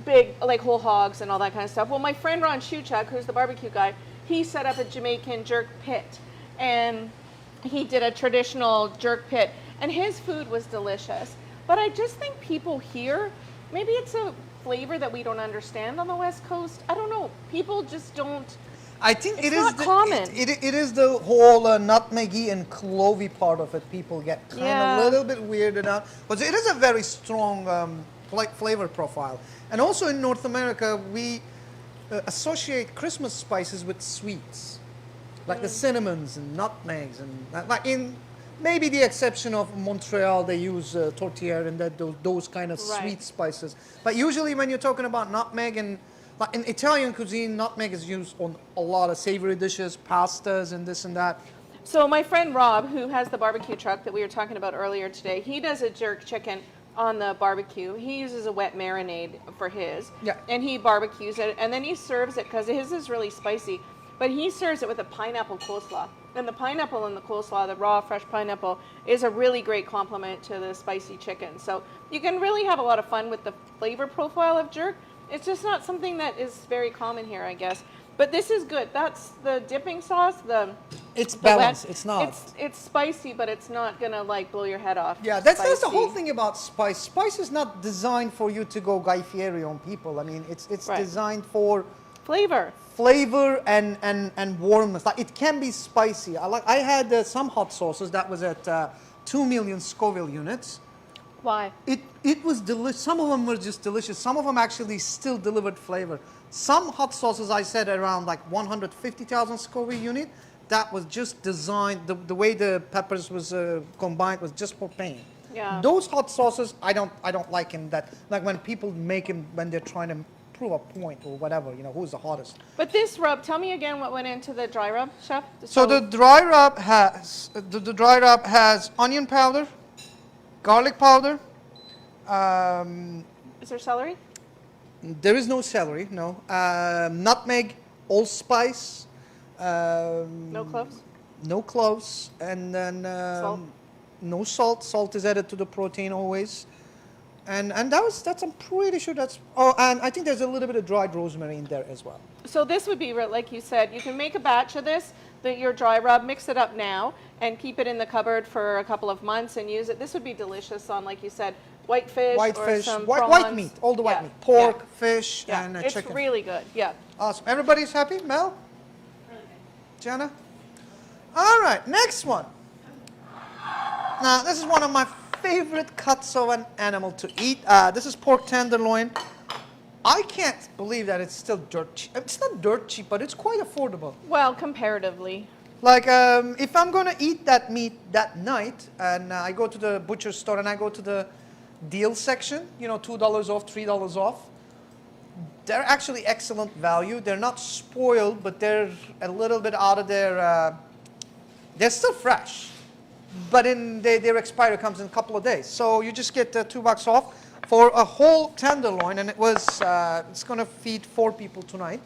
big like whole hogs and all that kind of stuff. Well, my friend Ron Shuchuk, who's the barbecue guy, he set up a Jamaican jerk pit, and he did a traditional jerk pit, and his food was delicious. But I just think people here, maybe it's a flavor that we don't understand on the West Coast. I don't know. People just don't. I think It's not common. It is the whole nutmeggy and clovey part of it. People get kind of a little bit weirded out, but it is a very strong flavor profile. And also in North America, we associate Christmas spices with sweets, like the cinnamons and nutmegs, and like in maybe the exception of Montreal, they use tortilla and those kind of sweet spices. But usually when you're talking about nutmeg, and like in Italian cuisine, nutmeg is used on a lot of savory dishes, pastas, and this and that. So my friend Rob, who has the barbecue truck that we were talking about earlier today, he does a jerk chicken on the barbecue. He uses a wet marinade for his, and he barbecues it, and then he serves it, because his is really spicy, but he serves it with a pineapple coleslaw. And the pineapple in the coleslaw, the raw fresh pineapple, is a really great complement to the spicy chicken. So you can really have a lot of fun with the flavor profile of jerk. It's just not something that is very common here, I guess. But this is good. That's the dipping sauce. It's balanced. It's not. It's spicy, but it's not gonna like blow your head off. Yeah, that's the whole thing about spice. Spice is not designed for you to go Guy Fieri on people. I mean, it's designed for flavor and warmness. Like, it can be spicy. I had some hot sauces that was at 2 million Scoville units. Why? It was delicious. Some of them were just delicious. Some of them actually still delivered flavor. Some hot sauces I said around like 150,000 Scoville unit. That was just designed, the way the peppers was combined was just for pain. Yeah. Those hot sauces, I don't like in that. Like when people make them when they're trying to prove a point or whatever, you know, who's the hottest. But this rub, tell me again what went into the dry rub, Chef. So the dry rub has onion powder, garlic powder. Is there celery? There is no celery, no. Nutmeg, allspice. No cloves? No cloves. And then Salt? no salt. Salt is added to the protein always. And that's I'm pretty sure that's, oh, and I think there's a little bit of dried rosemary in there as well. So this would be, like you said, you can make a batch of this, your dry rub, mix it up now, and keep it in the cupboard for a couple of months and use it. This would be delicious on, like you said, white fish, or some prawns. White meat, all the white meat. Pork, fish, and chicken. It's really good, yeah. Awesome. Everybody's happy? Mel? Really good. Jenna? All right, next one. Now, this is one of my favorite cuts of an animal to eat. This is pork tenderloin. I can't believe that it's still dirt cheap. It's not dirt cheap, but it's quite affordable. Well, comparatively. Like, if I'm going to eat that meat that night, and I go to the butcher store and I go to the deal section, you know, $2 off, $3 off, they're actually excellent value. They're not spoiled, but they're a little bit out of their, they're still fresh. But their expiry comes in a couple of days. So you just get $2 off for a whole tenderloin, and it was, it's going to feed 4 people tonight.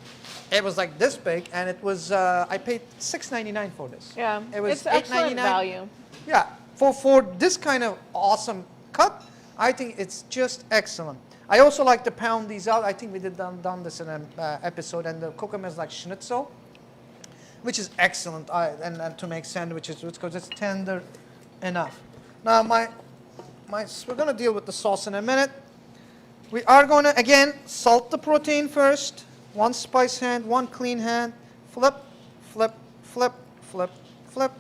It was like this big, and it was, I paid $6.99 for this. Yeah, it was it's excellent value. Yeah, for this kind of awesome cut, I think it's just excellent. I also like to pound these out. I think we done this in an episode, and cook them as like schnitzel. which is excellent and to make sandwiches because it's tender enough. Now we're going to deal with the sauce in a minute. We are going to, again, salt the protein first. One spice hand, one clean hand. Flip, flip, flip, flip, flip.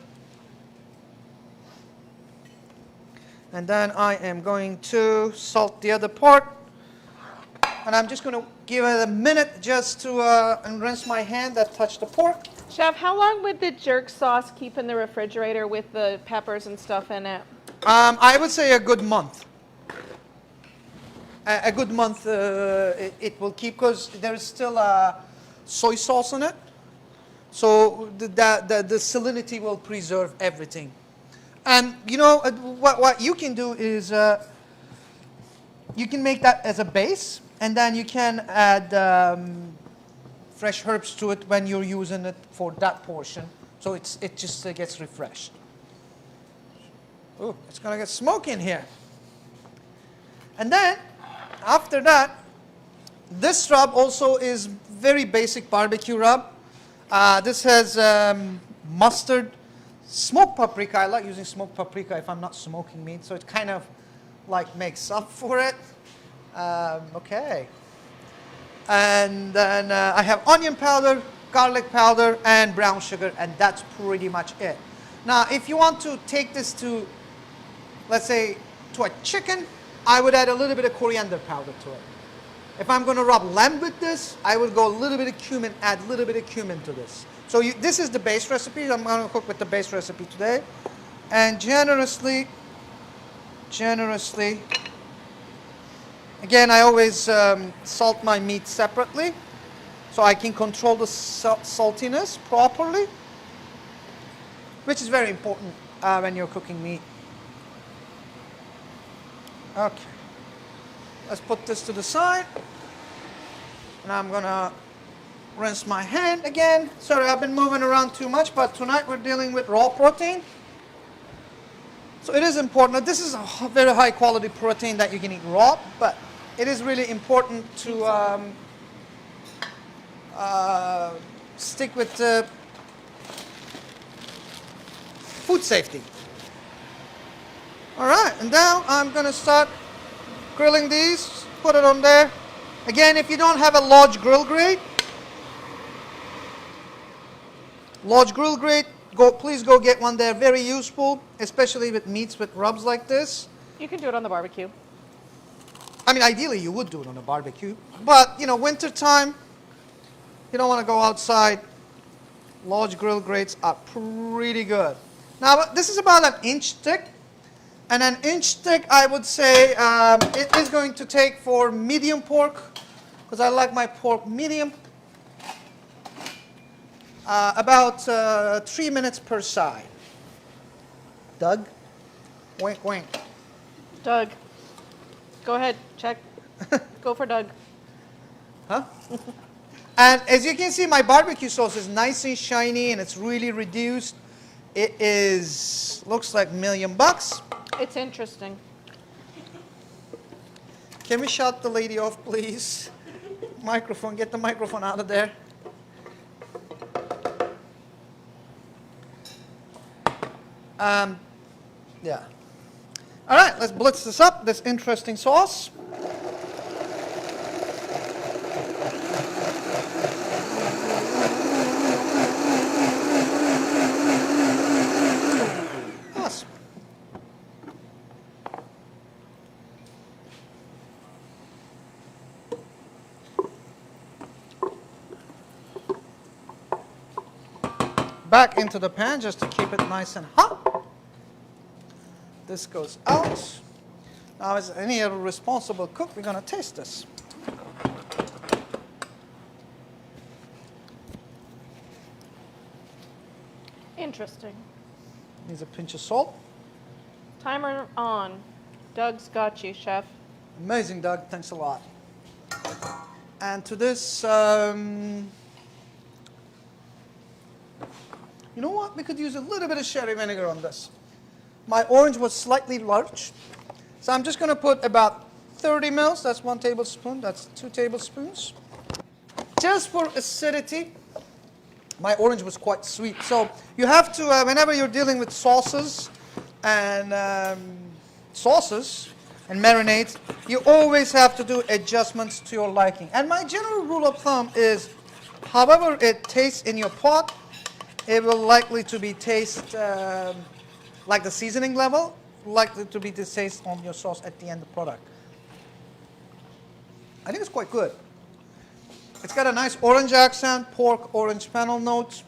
And then I am going to salt the other part. And I'm just going to give it a minute just to and rinse my hand that touched the pork. Chef, how long would the jerk sauce keep in the refrigerator with the peppers and stuff in it? I would say a good month. A good month it will keep because there is still soy sauce in it. So the salinity will preserve everything. And you know what you can do is you can make that as a base, and then you can add fresh herbs to it when you're using it for that portion. So it just gets refreshed. Ooh, it's gonna get smoky in here. And then after that, this rub also is very basic barbecue rub. This has mustard, smoked paprika. I like using smoked paprika if I'm not smoking meat, so it kind of like makes up for it. Okay. And then I have onion powder, garlic powder, and brown sugar, and that's pretty much it. Now, if you want to take this to, let's say, to a chicken, I would add a little bit of coriander powder to it. If I'm going to rub lamb with this, I would go a little bit of cumin, add a little bit of cumin to this. So this is the base recipe. I'm going to cook with the base recipe today. And generously, again, I always salt my meat separately so I can control the saltiness properly, which is very important when you're cooking meat. Okay, let's put this to the side. And I'm gonna rinse my hand again. Sorry, I've been moving around too much, but tonight we're dealing with raw protein. So it is important. This is a very high quality protein that you can eat raw, but it is really important to stick with food safety. All right, and now I'm going to start grilling these, put it on there. Again, if you don't have a large grill grate, please go get one. They're very useful, especially with meats with rubs like this. You can do it on the barbecue. I mean, ideally you would do it on a barbecue, but you know, winter time, you don't want to go outside. Large grill grates are pretty good. Now, this is about an inch thick. And an inch thick, I would say, it is going to take for medium pork, because I like my pork medium, about 3 minutes per side. Doug? Wink, wink. Doug. Go ahead, check. Go for Doug. Huh? And as you can see, my barbecue sauce is nice and shiny, and it's really reduced. It looks like $1,000,000. It's interesting. Can we shut the lady off, please? Microphone, get the microphone out of there. Yeah. All right, let's blitz this up, this interesting sauce. Awesome. Back into the pan just to keep it nice and hot. This goes out. Now, as any other responsible cook, we're going to taste this. Interesting. Needs a pinch of salt. Timer on. Doug's got you, Chef. Amazing, Doug. Thanks a lot. And to this, you know what? We could use a little bit of sherry vinegar on this. My orange was slightly large, so I'm just going to put about 30 mils. That's 1 tablespoon. That's 2 tablespoons. Just for acidity, My orange was quite sweet. So you have to, whenever you're dealing with sauces and marinades, you always have to do adjustments to your liking. And my general rule of thumb is, however it tastes in your pot, it will likely to be taste like the seasoning level, likely to be the taste on your sauce at the end of the product. I think it's quite good. It's got a nice orange accent, pork, orange fennel notes.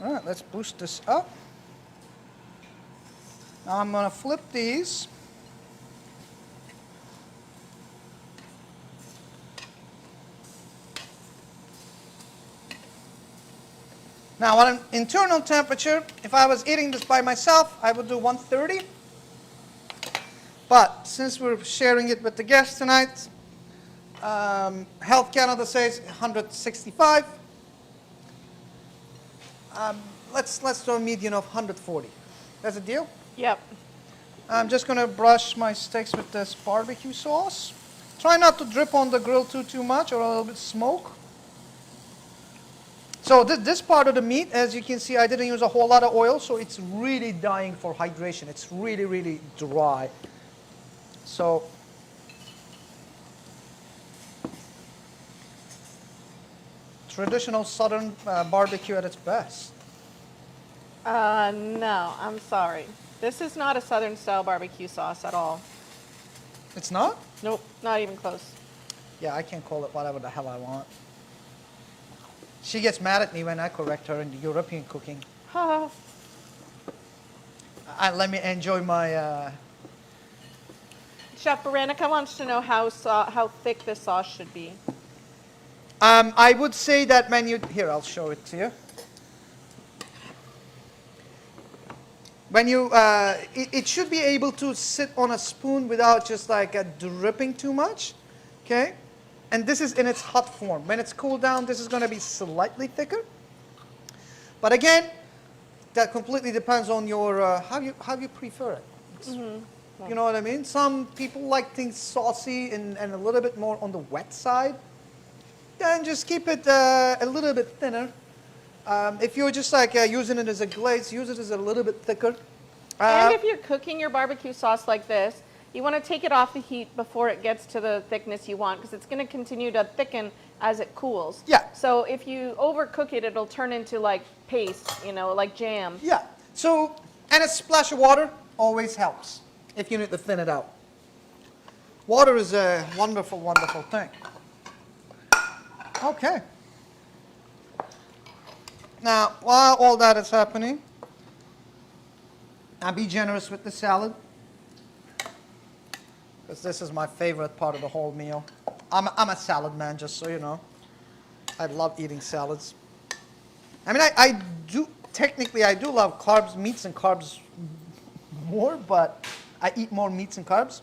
All right, let's boost this up. Now I'm going to flip these. Now, on an internal temperature, if I was eating this by myself, I would do 130. But since we're sharing it with the guests tonight, Health Canada says 165. Let's do a median of 140. That's a deal? Yep. I'm just going to brush my steaks with this barbecue sauce. Try not to drip on the grill too much or a little bit smoke. So this part of the meat, as you can see, I didn't use a whole lot of oil, so it's really dying for hydration. It's really, really dry. So traditional Southern barbecue at its best. No, I'm sorry. This is not a Southern style barbecue sauce at all. It's not? Nope, not even close. Yeah, I can call it whatever the hell I want. She gets mad at me when I correct her in the European cooking. Let me enjoy my... Chef Veronica wants to know how thick this sauce should be. I would say that when you... Here, I'll show it to you. When you... it should be able to sit on a spoon without just like dripping too much. Okay? And this is in its hot form. When it's cooled down, this is going to be slightly thicker. But again, that completely depends on your how you prefer it. Mm-hmm. You know what I mean? Some people like things saucy and a little bit more on the wet side. Then just keep it a little bit thinner. If you're just like using it as a glaze, use it as a little bit thicker. And if you're cooking your barbecue sauce like this, you want to take it off the heat before it gets to the thickness you want, because it's going to continue to thicken as it cools. Yeah. So if you overcook it, it'll turn into like paste, you know, like jam. Yeah. So, and a splash of water always helps if you need to thin it out. Water is a wonderful, wonderful thing. Okay. Now, while all that is happening, I'll be generous with the salad, because this is my favorite part of the whole meal. I'm a salad man, just so you know. I love eating salads. I mean, I do love carbs, meats and carbs more, but I eat more meats and carbs.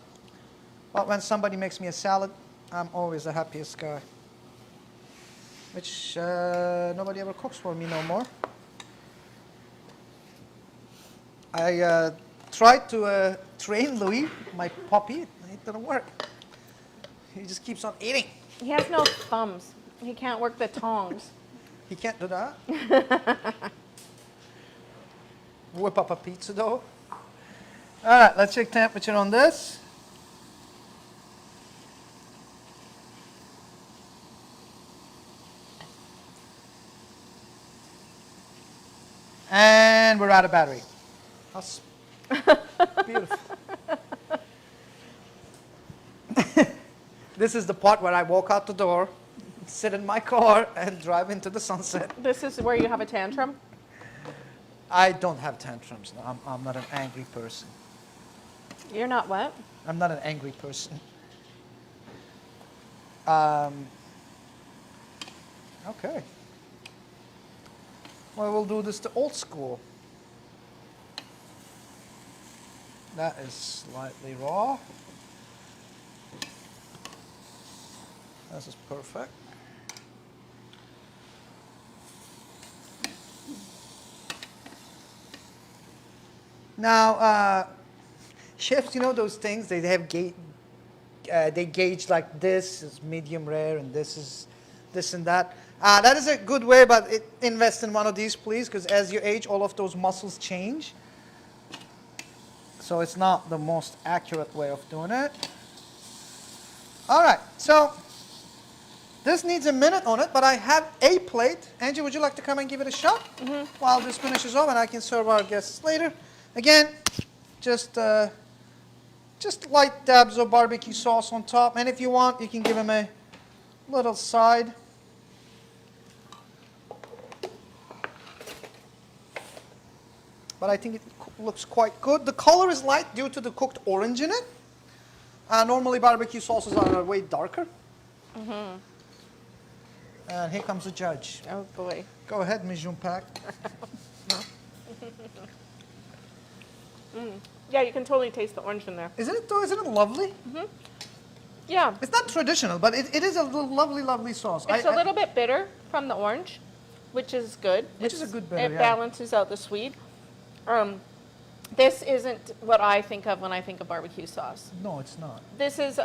But when somebody makes me a salad, I'm always the happiest guy. Which nobody ever cooks for me no more. I tried to train Louis, my puppy. It didn't work. He just keeps on eating. He has no thumbs. He can't work the tongs. He can't do that. Whip up a pizza dough. All right, let's check temperature on this. And we're out of battery. That's beautiful. This is the part where I walk out the door, sit in my car, and drive into the sunset. This is where you have a tantrum? I don't have tantrums. No, I'm not an angry person. You're not what? I'm not an angry person. Okay. Well, we'll do this the old school. That is slightly raw. This is perfect. Now, chefs, you know those things, they have they gauge like this is medium rare and this is this and that. That is a good way, but invest in one of these, please, because as you age, all of those muscles change. So it's not the most accurate way of doing it. All right, so this needs a minute on it, but I have a plate. Angie, would you like to come and give it a shot while this finishes off, and I can serve our guests later? Again, just light dabs of barbecue sauce on top, and if you want, you can give them a little side. But I think it looks quite good. The color is light due to the cooked orange in it. Normally barbecue sauces are way darker. And here comes the judge. Oh boy. Go ahead, Ms. Jumpak. Yeah, you can totally taste the orange in there. Isn't it though? Isn't it lovely? Yeah. It's not traditional, but it is a lovely, lovely sauce. It's a little bit bitter from the orange, which is good. Which is a good bitter, It yeah. balances out the sweet. This isn't what I think of when I think of barbecue sauce. No, it's not. This is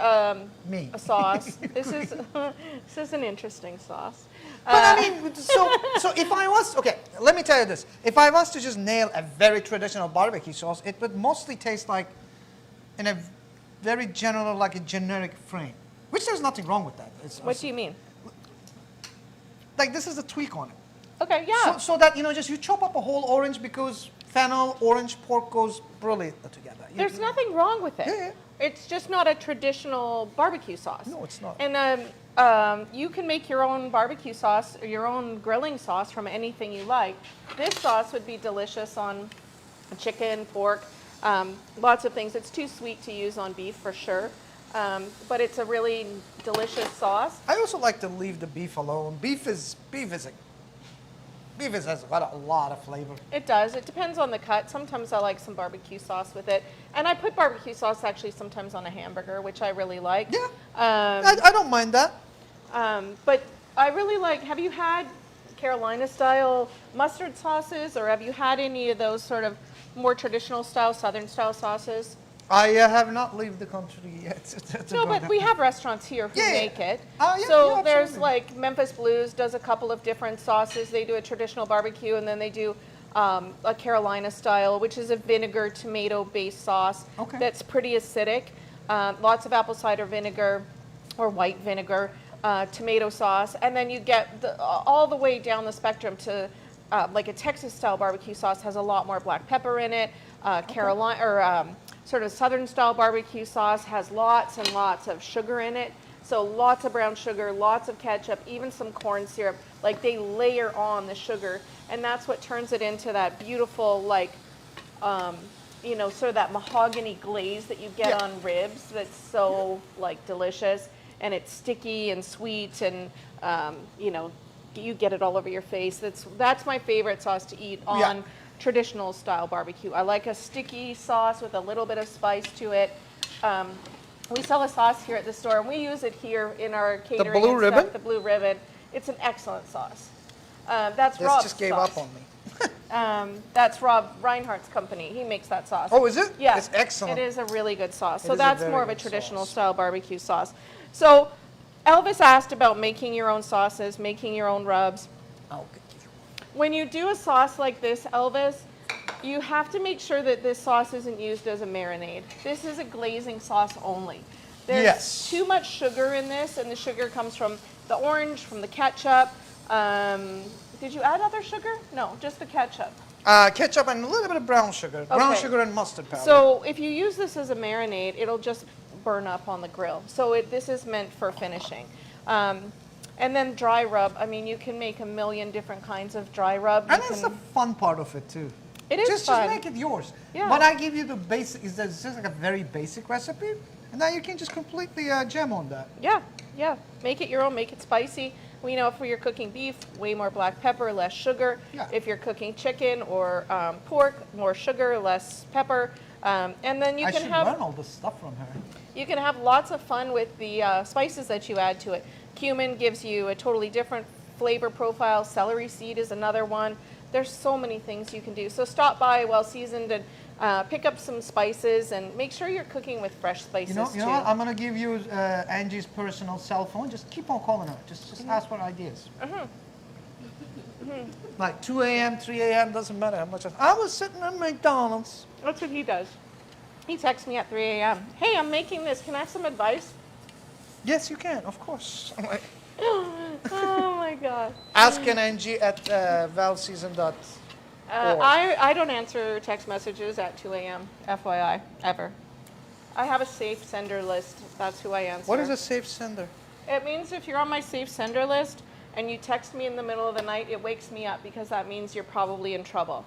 Me. a sauce. This is an interesting sauce. But I mean, so if I was, okay, let me tell you this. If I was to just nail a very traditional barbecue sauce, it would mostly taste like in a very general, like a generic frame, which there's nothing wrong with that. What do you mean? Like this is a tweak on it. Okay, yeah. So that, just you chop up a whole orange because fennel, orange, pork goes brilliant together. There's nothing wrong with it. Yeah. It's just not a traditional barbecue sauce. No, it's not. And you can make your own barbecue sauce or your own grilling sauce from anything you like. This sauce would be delicious on chicken, pork, lots of things. It's too sweet to use on beef for sure, but it's a really delicious sauce. I also like to leave the beef alone. Beef has got a lot of flavor. It does. It depends on the cut. Sometimes I like some barbecue sauce with it. And I put barbecue sauce actually sometimes on a hamburger, which I really like. Yeah, I don't mind that. But I really like, have you had Carolina style mustard sauces, or have you had any of those sort of more traditional style, southern style sauces? I have not left the country yet. No, but we have restaurants here who make it. Yeah, So yeah, there's absolutely. like Memphis Blues does a couple of different sauces. They do a traditional barbecue, and then they do a Carolina style, which is a vinegar tomato based sauce that's pretty acidic. Lots of apple cider vinegar or white vinegar, tomato sauce, and then you get all the way down the spectrum to like a Texas style barbecue sauce has a lot more black pepper in it. Carolina or sort of southern style barbecue sauce has lots and lots of sugar in it. So lots of brown sugar, lots of ketchup, even some corn syrup. Like they layer on the sugar, and that's what turns it into that beautiful, like, sort of that mahogany glaze that you get on ribs. That's so like delicious, and it's sticky and sweet, and you get it all over your face. That's my favorite sauce to eat on traditional style barbecue. I like a sticky sauce with a little bit of spice to it. We sell a sauce here at the store, and we use it here in our catering. Blue Ribbon? The Blue Ribbon. It's an excellent sauce. That's This Rob's just gave sauce. up on me. That's Rob Reinhardt's company. He makes that sauce. Oh, is it? Yeah. It's excellent. It is a really good sauce. It So is a that's very more of a good traditional sauce. style barbecue sauce. So Elvis asked about making your own sauces, making your own rubs. Okay. When you do a sauce like this, Elvis, you have to make sure that this sauce isn't used as a marinade. This is a glazing sauce only. There's too much sugar in this, and the sugar comes from the orange, from the ketchup. Did you add other sugar? No, just the ketchup. Ketchup and a little bit of brown sugar. Brown sugar and mustard powder. So if you use this as a marinade, it'll just burn up on the grill. So this is meant for finishing. And then dry rub. I mean, you can make a million different kinds of dry rub. And that's the fun part of it too. It is just fun. Just make it yours. Yeah. But I give you the basic. It's just like a very basic recipe, and now you can just completely gem on that. Yeah. Make it your own. Make it spicy. If you're cooking beef, way more black pepper, less sugar. Yeah. If you're cooking chicken or pork, more sugar, less pepper. And then you I can should have learn all this stuff from her. you can have lots of fun with the spices that you add to it. Cumin gives you a totally different flavor profile. Celery seed is another one. There's so many things you can do. So stop by Well Seasoned and Pick up some spices and make sure you're cooking with fresh spices You too. know what? I'm gonna give you Angie's personal cell phone. Just keep on calling her. Just ask for ideas. Like 2 a.m., 3 a.m. doesn't matter how much. I was sitting at McDonald's. That's what he does. He texts me at 3 a.m. Hey, I'm making this. Can I have some advice? Yes, you can. Of course. I'm like, Oh my God. ask an Angie at valseason.org. I don't answer text messages at 2 a.m. FYI, ever. I have a safe sender list. That's who I answer. What is a safe sender? It means if you're on my safe sender list and you text me in the middle of the night, it wakes me up because that means you're probably in trouble.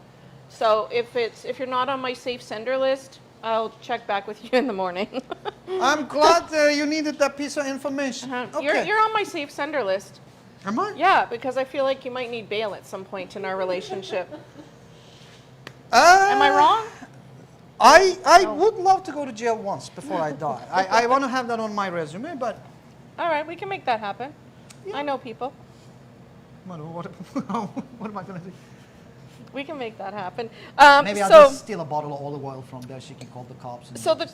So if you're not on my safe sender list, I'll check back with you in the morning. I'm glad you needed that piece of information. Okay. You're on my safe sender list. Am I? Yeah, because I feel like you might need bail at some point in our relationship. Am I wrong? I would love to go to jail once before I die. I want to have that on my resume, but... All right, we can make that happen. Yeah. I know people. What am I going to do? We can make that happen. Maybe I'll just steal a bottle of olive oil from there. She can call the cops. So the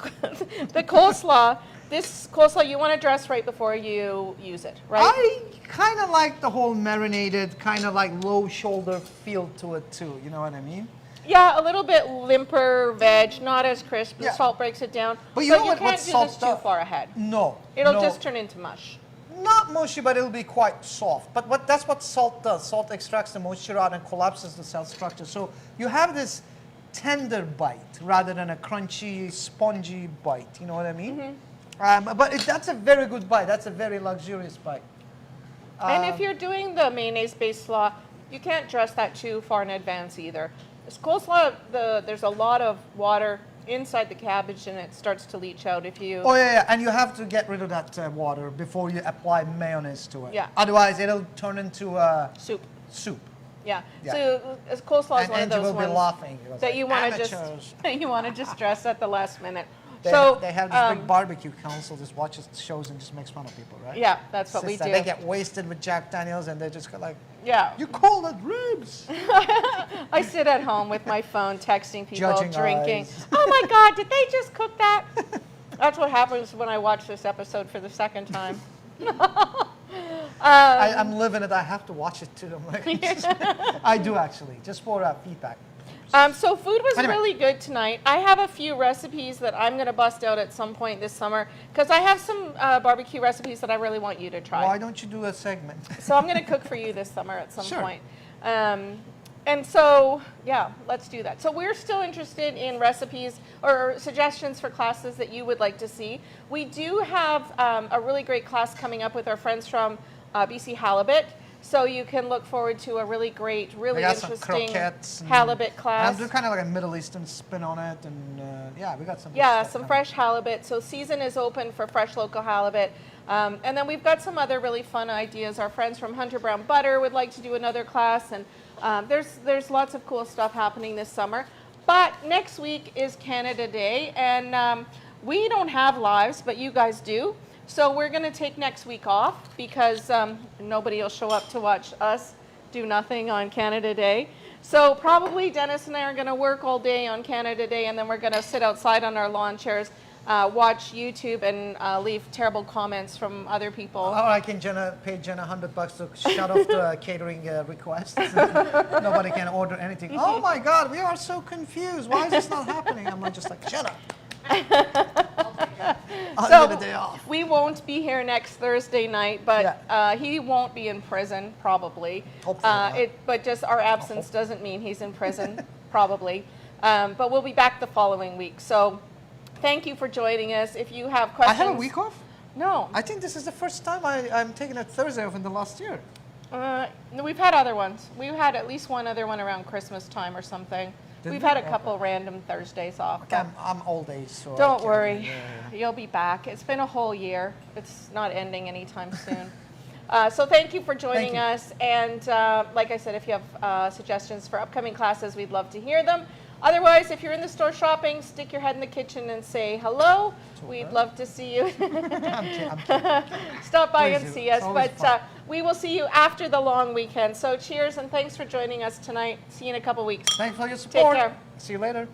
coleslaw, this coleslaw you want to dress right before you use it, right? I kind of like the whole marinated, kind of like low shoulder feel to it too. You know what I mean? Yeah, a little bit limper veg, not as crisp. The Yeah. salt breaks it down. But you know what can't do salt this too does? far ahead. No. It'll no. just turn into mush. Not mushy, but it'll be quite soft. But that's what salt does. Salt extracts the moisture out and collapses the cell structure. So you have this tender bite rather than a crunchy, spongy bite. You know what I mean? But that's a very good bite. That's a very luxurious bite. And if you're doing the mayonnaise-based slaw, you can't dress that too far in advance either. This coleslaw, there's a lot of water inside the cabbage and it starts to leach out if you... Oh, yeah, and you have to get rid of that water before you apply mayonnaise to it. Yeah. Otherwise, it'll turn into soup. Yeah. So coleslaw is one of Angie those will be ones laughing. that you want to Amateurs. just dress at the last minute. They have this big barbecue council just watches shows and just makes fun of people, right? Yeah, that's what we do. They get wasted with Jack Daniels and they just go like, yeah. you call it ribs. I sit at home with my phone texting people, Judging drinking. eyes. Oh my God, did they just cook that? That's what happens when I watch this episode for the second time. I'm living it. I have to watch it too. I'm like, I do actually, just for feedback. So food was really good tonight. I have a few recipes that I'm going to bust out at some point this summer because I have some barbecue recipes that I really want you to try. Why don't you do a segment? So I'm going to cook for you this summer at some Sure. point. And so, yeah, let's do that. So we're still interested in recipes or suggestions for classes that you would like to see. We do have a really great class coming up with our friends from BC Halibut. So you can look forward to a really great, really interesting halibut class. I'm doing kind of like a Middle Eastern spin on it, and yeah, we got some. Yeah, some fresh halibut. So season is open for fresh local halibut. And then we've got some other really fun ideas. Our friends from Hunter Brown Butter would like to do another class, and there's lots of cool stuff happening this summer. But next week is Canada Day, and we don't have lives, but you guys do. So we're going to take next week off because nobody will show up to watch us do nothing on Canada Day. So probably Dennis and I are going to work all day on Canada Day, and then we're going to sit outside on our lawn chairs, watch YouTube, and leave terrible comments from other people. Oh, I can pay Jenna $100 to shut off the catering requests. Nobody can order anything. Oh my God, we are so confused. Why is this not happening? I'm just like, Jenna. I'll get a day off. We won't be here next Thursday night, but he won't be in prison, probably. Hopefully but just our absence doesn't mean he's in prison, probably. But we'll be back the following week. So thank you for joining us. If you have questions. I had a week off? No. I think this is the first time I'm taking a Thursday off in the last year. No, we've had other ones. We've had at least one other one around Christmas time or something. We've had a couple random Thursdays off. Okay, I'm old age, so don't worry. You'll be back. It's been a whole year. It's not ending anytime soon. So thank you for joining us. And like I said, if you have suggestions for upcoming classes, we'd love to hear them. Otherwise, if you're in the store shopping, stick your head in the kitchen and say hello. We'd love to see you. I'm kidding. Stop by and see us. But we will see you after the long weekend. So cheers and thanks for joining us tonight. See you in a couple weeks. Thanks for your support. Take care. See you later.